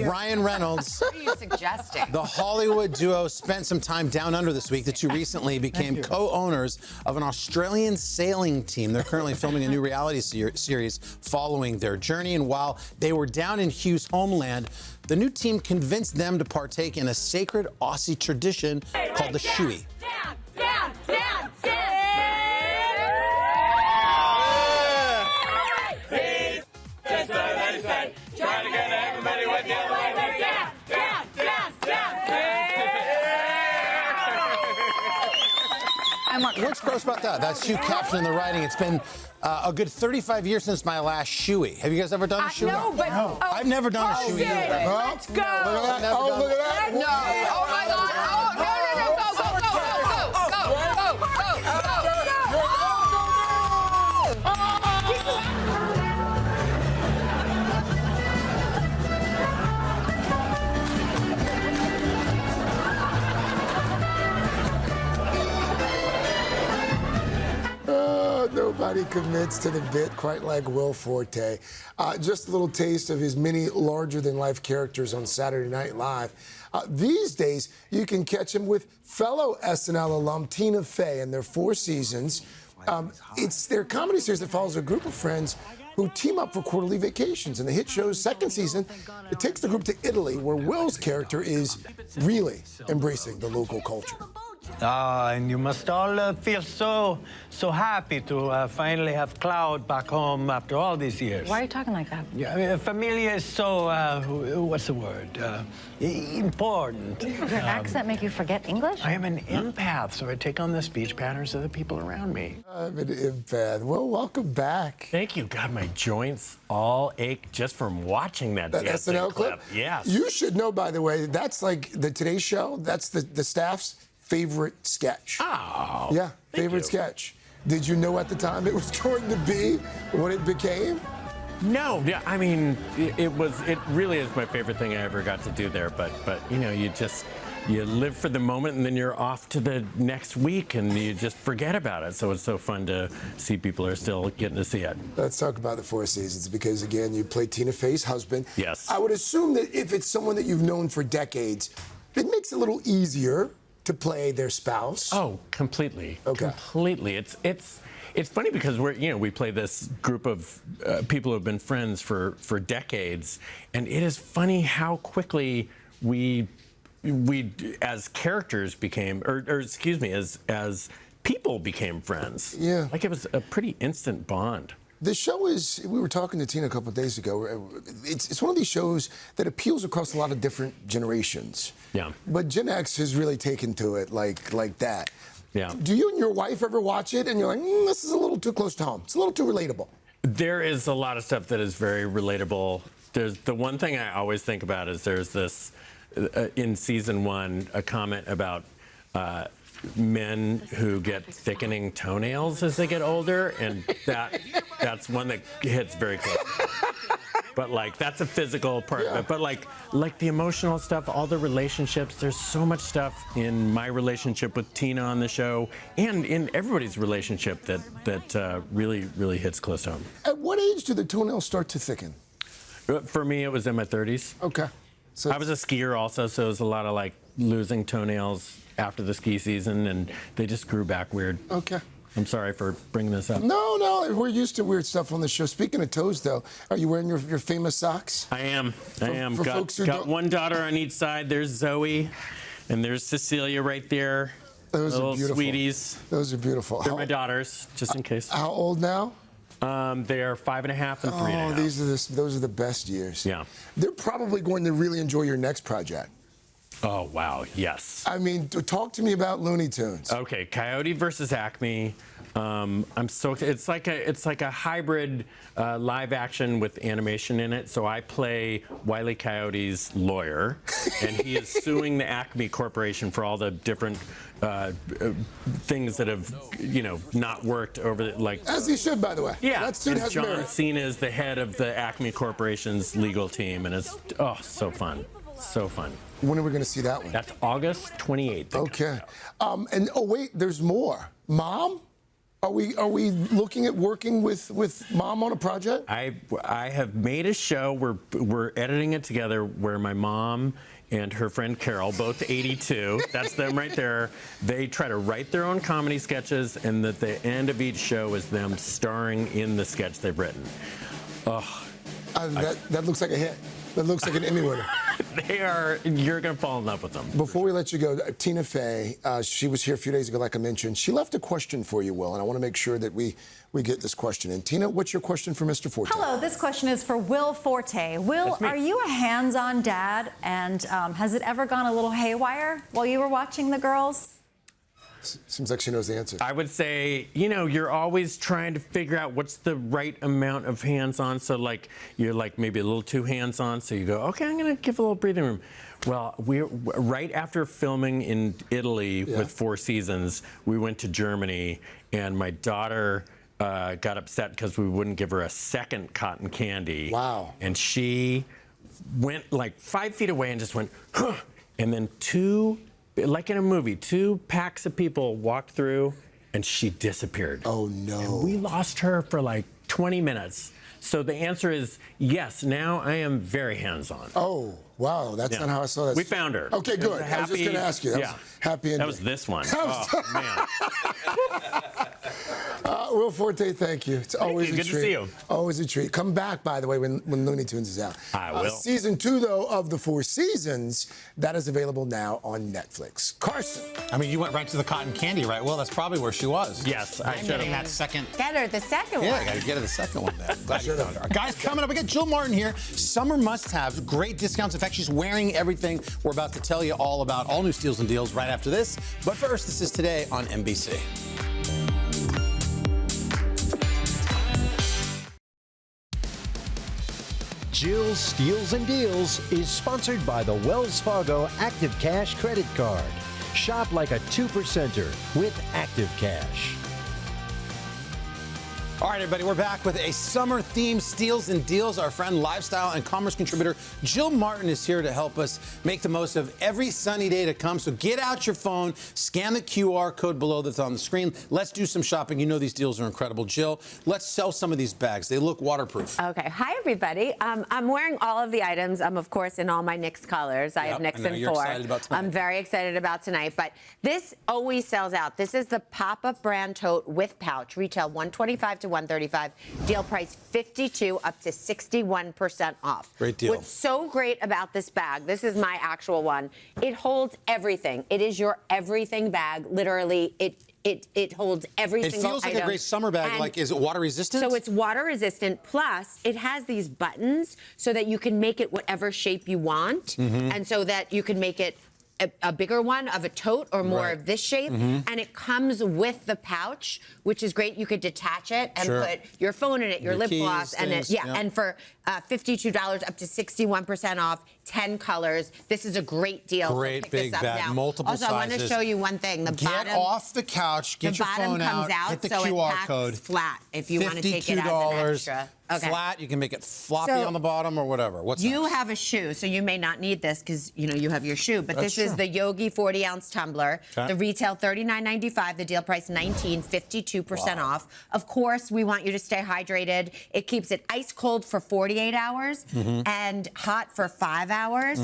Ryan Reynolds. What are you suggesting? The Hollywood duo spent some time down under this week. The two recently became co-owners of an Australian sailing team. They're currently filming a new reality series following their journey. And while they were down in Hugh's homeland, the new team convinced them to partake in a sacred Aussie tradition called the shoey. What's gross about that? That's Hugh captioning the writing. It's been a good 35 years since my last shoey. Have you guys ever done a shoey? No, but I've never done a shoey either. Let's go. Look at that. Oh, look at that. No. Oh my God. Oh, Nobody commits to the bit quite like Will Forte. Just a little taste of his many larger-than-life characters on Saturday Night Live. These days, you can catch him with fellow SNL alum Tina Fey in their 4 seasons. It's their comedy series that follows a group of friends who team up for quarterly vacations. In the hit show's 2nd season, it takes the group to Italy, where Will's character is really embracing the local culture. And you must all feel so happy to finally have Cloud back home after all these years. Why are you talking like that? Yeah, I mean, familia is so, what's the word? Important. Does your accent make you forget English? I am an empath, so I take on the speech patterns of the people around me. I'm an empath. Well, welcome back. Thank you. God, my joints all ache just from watching that SNL clip. Yes. You should know, by the way, that's like the Today Show. That's the staff's favorite sketch. Oh. Yeah, favorite sketch. Did you know at the time it was going to be what it became? No, yeah, I mean, it really is my favorite thing I ever got to do there. But you know, you live for the moment and then you're off to the next week and you just forget about it. So it's so fun to see people are still getting to see it. Let's talk about the 4 seasons because, again, you played Tina Fey's husband. Yes. I would assume that if it's someone that you've known for decades, it makes it a little easier to play their spouse. Oh, completely. Okay. Completely. It's funny because we play this group of people who have been friends for decades, and it is funny how quickly we as characters became, or excuse me, as people became friends. Yeah. Like it was a pretty instant bond. The show is, we were talking to Tina a couple of days ago, it's one of these shows that appeals across a lot of different generations. Yeah. But Gen X has really taken to it like that. Yeah. Do you and your wife ever watch it and you're like, this is a little too close to home? It's a little too relatable. There is a lot of stuff that is very relatable. There's the one thing I always think about is there's this, in season 1, a comment about men who get thickening toenails as they get older, and that's one that hits very close. But like that's a physical part of it. But like the emotional stuff, all the relationships, there's so much stuff in my relationship with Tina on the show and in everybody's relationship that really hits close home. At what age do the toenails start to thicken? For me, it was in my 30s. Okay. So I was a skier also, so it was a lot of like losing toenails after the ski season, and they just grew back weird. Okay. I'm sorry for bringing this up. No, we're used to weird stuff on the show. Speaking of toes, though, are you wearing your famous socks? I am. For folks who Got don't- one daughter on each side. There's Zoe, and there's Cecilia right there. Those little are beautiful. Sweeties. Those are beautiful. They're my daughters, just in case. How old now? They are 5.5 and 3.5. Those are the best years. Yeah. They're probably going to really enjoy your next project. Oh, wow, yes. I mean, talk to me about Looney Tunes. Okay, Coyote versus Acme. I'm so it's like a hybrid live action with animation in it. So I play Wile E. Coyote's lawyer, and he is suing the Acme Corporation for all the different things that have, not worked over As he should, by the way. Yeah, That suit and has John merit. Cena is the head of the Acme Corporation's legal team, and it's so fun, so fun. When are we going to see that one? That's August 28th. Okay. And wait, there's more. Mom? Are we looking at working with Mom on a project? I have made a show. We're editing it together where my mom and her friend Carol, both 82, that's them right there, they try to write their own comedy sketches, and at the end of each show is them starring in the sketch they've written. That looks like a hit. That looks like an Emmy winner. You're going to fall in love with them. Before we let you go, Tina Fey, she was here a few days ago, like I mentioned. She left a question for you, Will, and I want to make sure that we get this question in. Tina, what's your question for Mr. Forte? Hello, this question is for Will Forte. Will, are you a hands-on dad, and has it ever gone a little haywire while you were watching the girls? Seems like she knows the answer. I would say, you're always trying to figure out what's the right amount of hands-on. So, you're maybe a little too hands-on. So you go, okay, I'm going to give a little breathing room. Well, right after filming in Italy with 4 seasons, we went to Germany, and my daughter got upset because we wouldn't give her a second cotton candy. Wow. And she went 5 feet away and just went, huh, and then like in a movie, 2 packs of people walked through, and she disappeared. Oh, no. And we lost her for 20 minutes. So the answer is yes, now I am very hands-on. Oh, wow. That's not how I saw that. We found her. Okay, good. I was just going to ask you. That was happy ending. That was this one. Oh, man. Will Forte, thank you. It's always a Good treat. to see you. Always a treat. Come back, by the way, when Looney Tunes is out. I will. Season 2, though, of the 4 seasons, that is available now on Netflix. Carson. I mean, you went right to the cotton candy, right? Well, that's probably where she was. Yes, I I'm should getting have. that second. Get her the second Yeah, one. I got to get her the second one then. Glad you found her. Guys, coming up, we got Jill Martin here. Summer must-haves, great discounts. In fact, she's wearing everything we're about to tell you all about. All new steals and deals right after this. But first, this is Today on NBC. Jill's Steals and Deals is sponsored by the Wells Fargo Active Cash Credit Card. Shop like a 2%er with Active Cash. All right, everybody, we're back with a summer-themed steals and deals. Our friend, lifestyle and commerce contributor Jill Martin is here to help us make the most of every sunny day to come. So get out your phone, scan the QR code below that's on the screen. Let's do some shopping. You know these deals are incredible. Jill, let's sell some of these bags. They look waterproof. Okay. Hi, everybody. I'm wearing all of the items. I'm, of course, in all my NYX colors. I have NYX in 4. You're excited about tonight. I'm very excited about tonight. But this always sells out. This is the pop-up brand tote with pouch. Retail $125 to $135. Deal price $52 up to 61% off. Great deal. What's so great about this bag, this is my actual one, it holds everything. It is your everything bag. Literally, it holds every single item. It feels like a great summer bag. And Is it water resistant? so it's water resistant. Plus, it has these buttons so that you can make it whatever shape you want. And so that you can make it a bigger one of a tote or more of this shape. And it comes with the pouch, which is great. You could detach it and put your phone in it, your lip keys, gloss, and things, and for $52 up to 61% off, 10 colors. This is a great deal. Great so pick big this up bag, now. multiple also, sizes. I want to show you one thing. The Get bottom, off the couch, get the your bottom phone comes out, out, hit the so QR it packs code. flat if you want to take it as an $52 extra. Okay. flat. You can make it floppy So, on the bottom or whatever. What's you next? have a shoe, so you may not need this because you have your shoe. But That's this is true. the Yogi 40-ounce tumbler. Okay. The retail $39.95. The deal price $19, 52% off. Of course, we want you to stay hydrated. It keeps it ice cold for 48 48 hours and hot for 5 hours.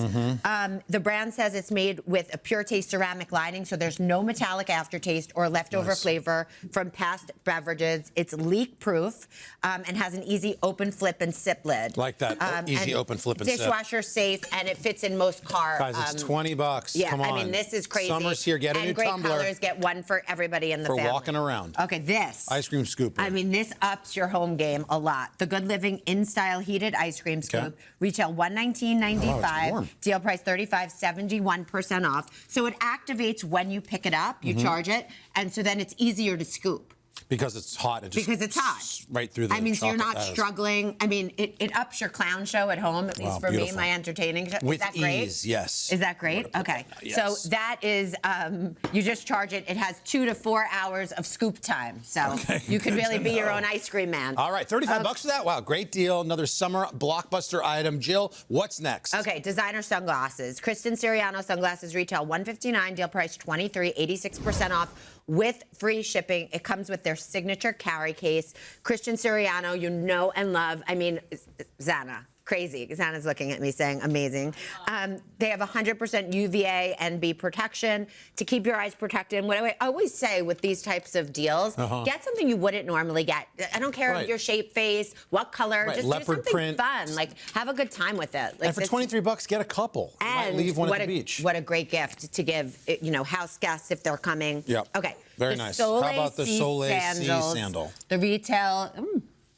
The brand says it's made with a pure taste ceramic lining, so there's no metallic aftertaste or leftover flavor from past beverages. It's leak-proof and has an easy open, flip, and sip lid. Like that, easy open, flip, and sip. Dishwasher safe, and it fits in most car. Guys, it's $20. Yeah, Come on. I mean, this is crazy. Summer's here. Get a new and great tumbler. colors. Get one for everybody in the For family. walking around. Okay, this. Ice cream scoop. I mean, this ups your home game a lot. The Good Living In-Style Heated Ice Cream Scoop. Retail $119.95. warm. Deal price $35, 71% off. So it activates when you pick it up. You charge it. And so then it's easier to scoop. Because it's hot. Because it's hot. Right through the I mean, so you're chocolate. not struggling. I mean, it ups your clown show at home, at least for me, beautiful. my entertaining show. With Is that great? ease, yes. Is that great? Okay. Yes. So that is, you just charge it. It has 2 to 4 hours of scoop time. So you could really be your own ice cream man. All right, $35 for that? Wow, great deal. Another summer blockbuster item. Jill, what's next? Okay, designer sunglasses. Kristen Siriano sunglasses retail $159, deal price $23, 86% off with free shipping. It comes with their signature carry case. Christian Siriano, you know and love. I mean, Zana. Crazy. Zana's looking at me saying amazing. They have 100% UVA and B protection to keep your eyes protected. And what I always say with these types of deals, get something you wouldn't normally get. I don't care your shape, face, what color. Just do Leopard something print. fun. Like, have a good time with it. Like, And for $23, get a couple. You might and leave one what at the beach. What a great gift to give, you know, house guests if they're coming. Yep. Okay. Very The nice. Soleil How about the Sea Soleil Sea sandals. sandal? The retail.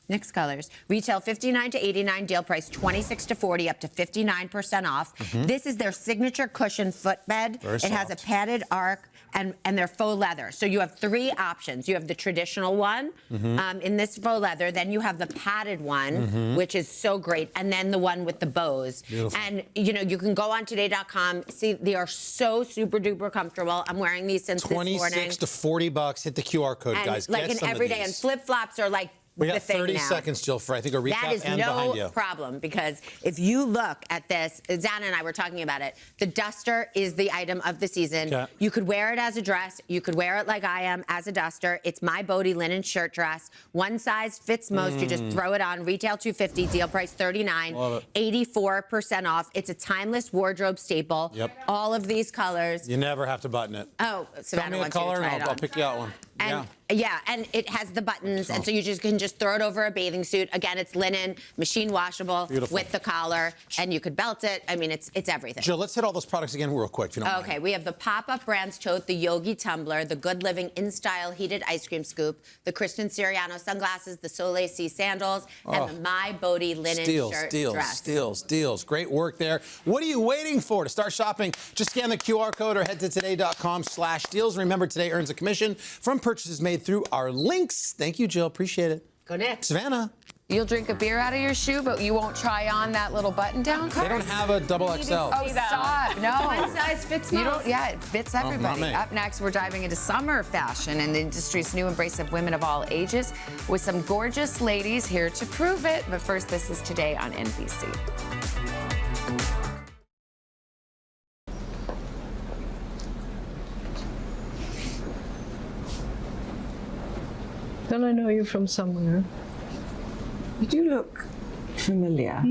Mixed colors. Retail $59 to $89, deal price $26 to $40, up to 59% off. This is their signature cushion footbed. It has a padded arc, and they're faux leather. So you have 3 options. You have the traditional one in this faux leather. Then you have the padded one, which is so great, and then the one with the bows. Beautiful. And you know, you can go on today.com. See, they are so super duper comfortable. I'm wearing these since this morning. $26 to $40. Hit the QR code, And guys. like Get an some everyday, of and these. flip flops are like. We The got thing 30 now. seconds, Jill, for I think a recap That is and behind you. no problem, because if you look at this, Zana and I were talking about it, the duster is the item of the season. Okay. You could wear it as a dress. You could wear it like I am as a duster. It's my Bodie linen shirt dress. One size fits most. You just throw it on. Retail $250, deal price $39, Love it. 84% off. It's a timeless wardrobe staple. Yep. All of these colors. You never have to button it. Oh, Tell Savannah me a wants you to color try and it I'll on. pick you out one. And yeah, and it has the buttons, and so you can just throw it over a bathing suit. Again, it's linen, machine washable with the collar, and you could belt it. I mean, it's everything. Jill, let's hit all those products again real quick, if you don't mind. Okay, we have the Pop-Up Brands Tote, the Yogi Tumbler, the Good Living In-Style Heated Ice Cream Scoop, the Christian Siriano sunglasses, the Soleil Sea sandals, and the My Bodie linen shirt dress. Deals. Great work there. What are you waiting for to start shopping? Just scan the QR code or head to today.com/deals. Remember, Today earns a commission from purchases made through our links. Thank you, Jill. Appreciate it. Go Nick. Savannah. You'll drink a beer out of your shoe, but you won't try on that little button-down They don't have a double XL. Oh, stop. No. One size fits You most. don't, yeah, it fits everybody. me. Up next, we're diving into summer fashion and the industry's new embrace of women of all ages with some gorgeous ladies here to prove it. But first, this is Today on NBC. Don't I know you from somewhere? You do look familiar.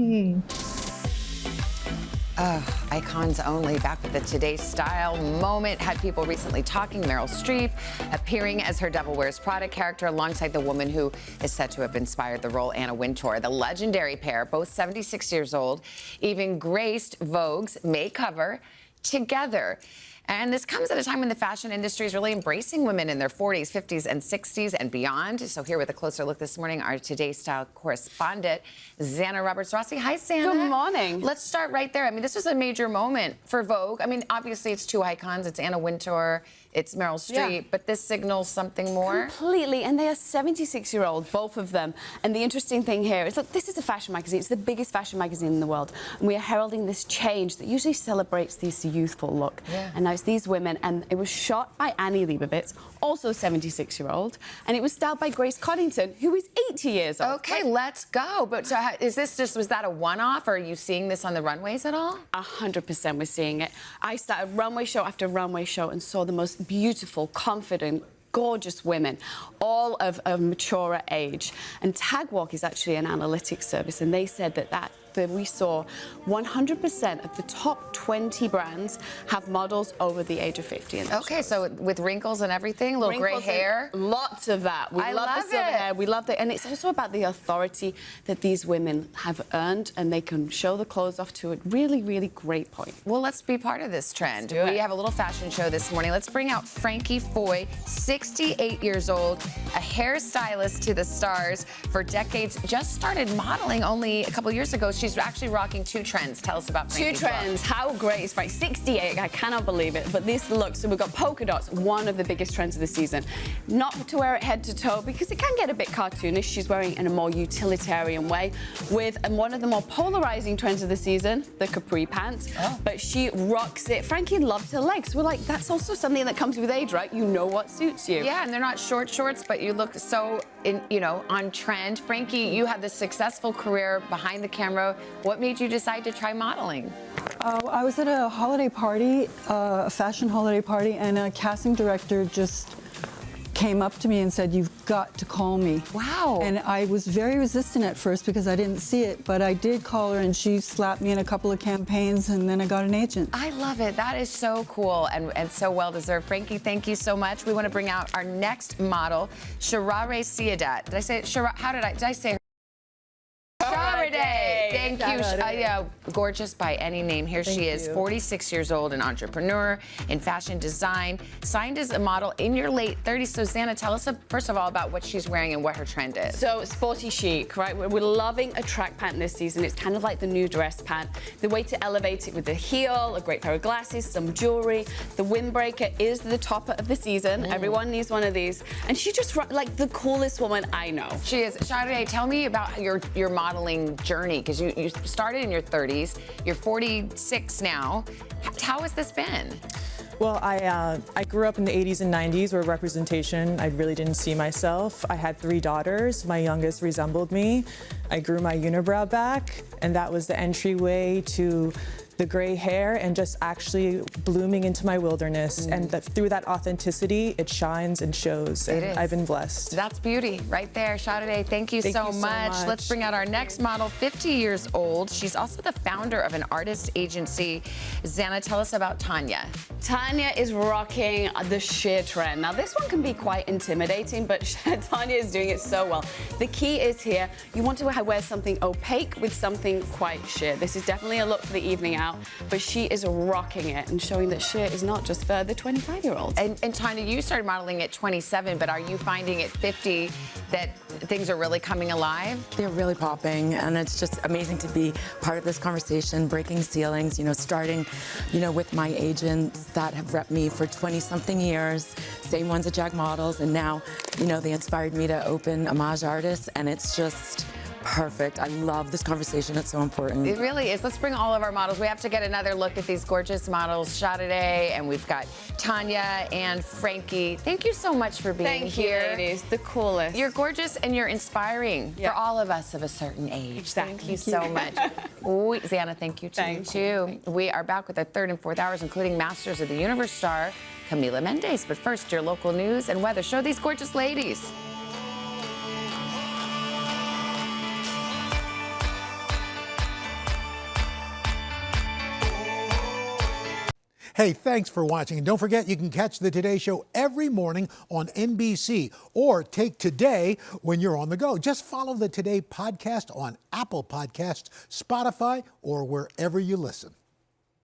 Icons only. Back with the Today Style moment. Had people recently talking. Meryl Streep appearing as her Devil Wears Prada character alongside the woman who is said to have inspired the role, Anna Wintour. The legendary pair, both 76 years old, even graced Vogue's May cover together. And this comes at a time when the fashion industry is really embracing women in their 40s, 50s, and 60s and beyond. So here with a closer look this morning, our Today Style correspondent, Zana Roberts-Rossi. Hi, Zana. Good morning. Let's start right there. I mean, this was a major moment for Vogue. I mean, obviously it's two icons. It's Anna Wintour, it's Meryl Streep, but this signals something more. Completely, and they are 76-year-old, both of them. And the interesting thing here is, look, this is a fashion magazine. It's the biggest fashion magazine in the world. And we are heralding this change that usually celebrates this youthful look. Yeah. And now it's these women, and it was shot by Annie Leibovitz, also 76-year-old, and it was styled by Grace Coddington, who is 80 years old. Okay, let's go. But so is this just, was that a one-off, or are you seeing this on the runways at all? 100% we're seeing it. I started runway show after runway show and saw the most beautiful, confident, gorgeous women, all of a maturer age. And Tagwalk is actually an analytics service, and they said that we saw 100% of the top 20 brands have models over the age of 50. Okay, so with wrinkles and everything, little gray hair. Lots of that. We love the silver hair. We love it. And it's also about the authority that these women have earned, and they can show the clothes off to a really, really great point. Well, let's be part of this trend. Let's do it. We have a little fashion show this morning. Let's bring out Frankie Foy, 68 years old, a hairstylist to the stars for decades, just started modeling only a couple years ago. She's actually rocking 2 trends. Tell us about Frankie's Two trends. look. How great is Frankie? 68. I cannot believe it. But this look, so we've got polka dots, one of the biggest trends of the season. Not to wear it head to toe because it can get a bit cartoonish. She's wearing it in a more utilitarian way. With one of the more polarizing trends of the season, the capri pants. Oh. But she rocks it. Frankie loves her legs. We're like, that's also something that comes with age, right? You know what suits you. Yeah, and they're not short shorts, but you look so, on trend. Frankie, you had this successful career behind the camera. What made you decide to try modeling? I was at a holiday party, a fashion holiday party, and a casting director just came up to me and said, "You've got to call me." Wow. And I was very resistant at first because I didn't see it, but I did call her, and she slapped me in a couple of campaigns, and then I got an agent. I love it. That is so cool and so well-deserved. Frankie, thank you so much. We want to bring out our next model, Sharare Siadat. Did I say it? Did I say her? Thank you. Gorgeous by any name. Here she is, 46 years old, an entrepreneur in fashion design, signed as a model in your late 30s. So, Xana, tell us, first of all, about what she's wearing and what her trend is. So, sporty chic, right? We're loving a track pant this season. It's kind of like the new dress pant. The way to elevate it with the heel, a great pair of glasses, some jewelry. The windbreaker is the topper of the season. Everyone needs one of these. And she just, like, the coolest woman I know. She is. Sharare, tell me about your modeling journey, because you started in your 30s. You're 46 now. How has this been? Well, I grew up in the 80s and 90s where representation, I really didn't see myself. I had 3 daughters. My youngest resembled me. I grew my unibrow back, and that was the entryway to the gray hair and just actually blooming into my wilderness. And through that authenticity, it shines and shows. And I've been blessed. That's beauty right there. Sharare, thank you so much. Let's bring out our next model, 50 years old. She's also the founder of an artist agency. Xana, tell us about Tanya. Tanya is rocking the sheer trend. Now, this one can be quite intimidating, but Tanya is doing it so well. The key is here, you want to wear something opaque with something quite sheer. This is definitely a look for the evening out, but she is rocking it and showing that sheer is not just for the 25-year-olds. And Tanya, you started modeling at 27, but are you finding at 50 that things are really coming alive? They're really popping, and it's just amazing to be part of this conversation, breaking ceilings, starting, with my agents that have repped me for 20-something years, same ones at Jag Models, and now, they inspired me to open Homage Artists, and it's just perfect. I love this conversation. It's so important. It really is. Let's bring all of our models. We have to get another look at these gorgeous models, Sharare, and we've got Tanya and Frankie. Thank you so much for being here. Thank you, ladies. The coolest. You're gorgeous and you're inspiring for all of us of a certain age. Exactly. Thank you so much. Xana, thank you too. We are back with our 3rd and 4th hours, including Masters of the Universe star Camila Mendes. But first, your local news and weather. Show these gorgeous ladies. Hey, thanks for watching. And don't forget, you can catch the Today Show every morning on NBC or take Today when you're on the go. Just follow the Today podcast on Apple Podcasts, Spotify, or wherever you listen.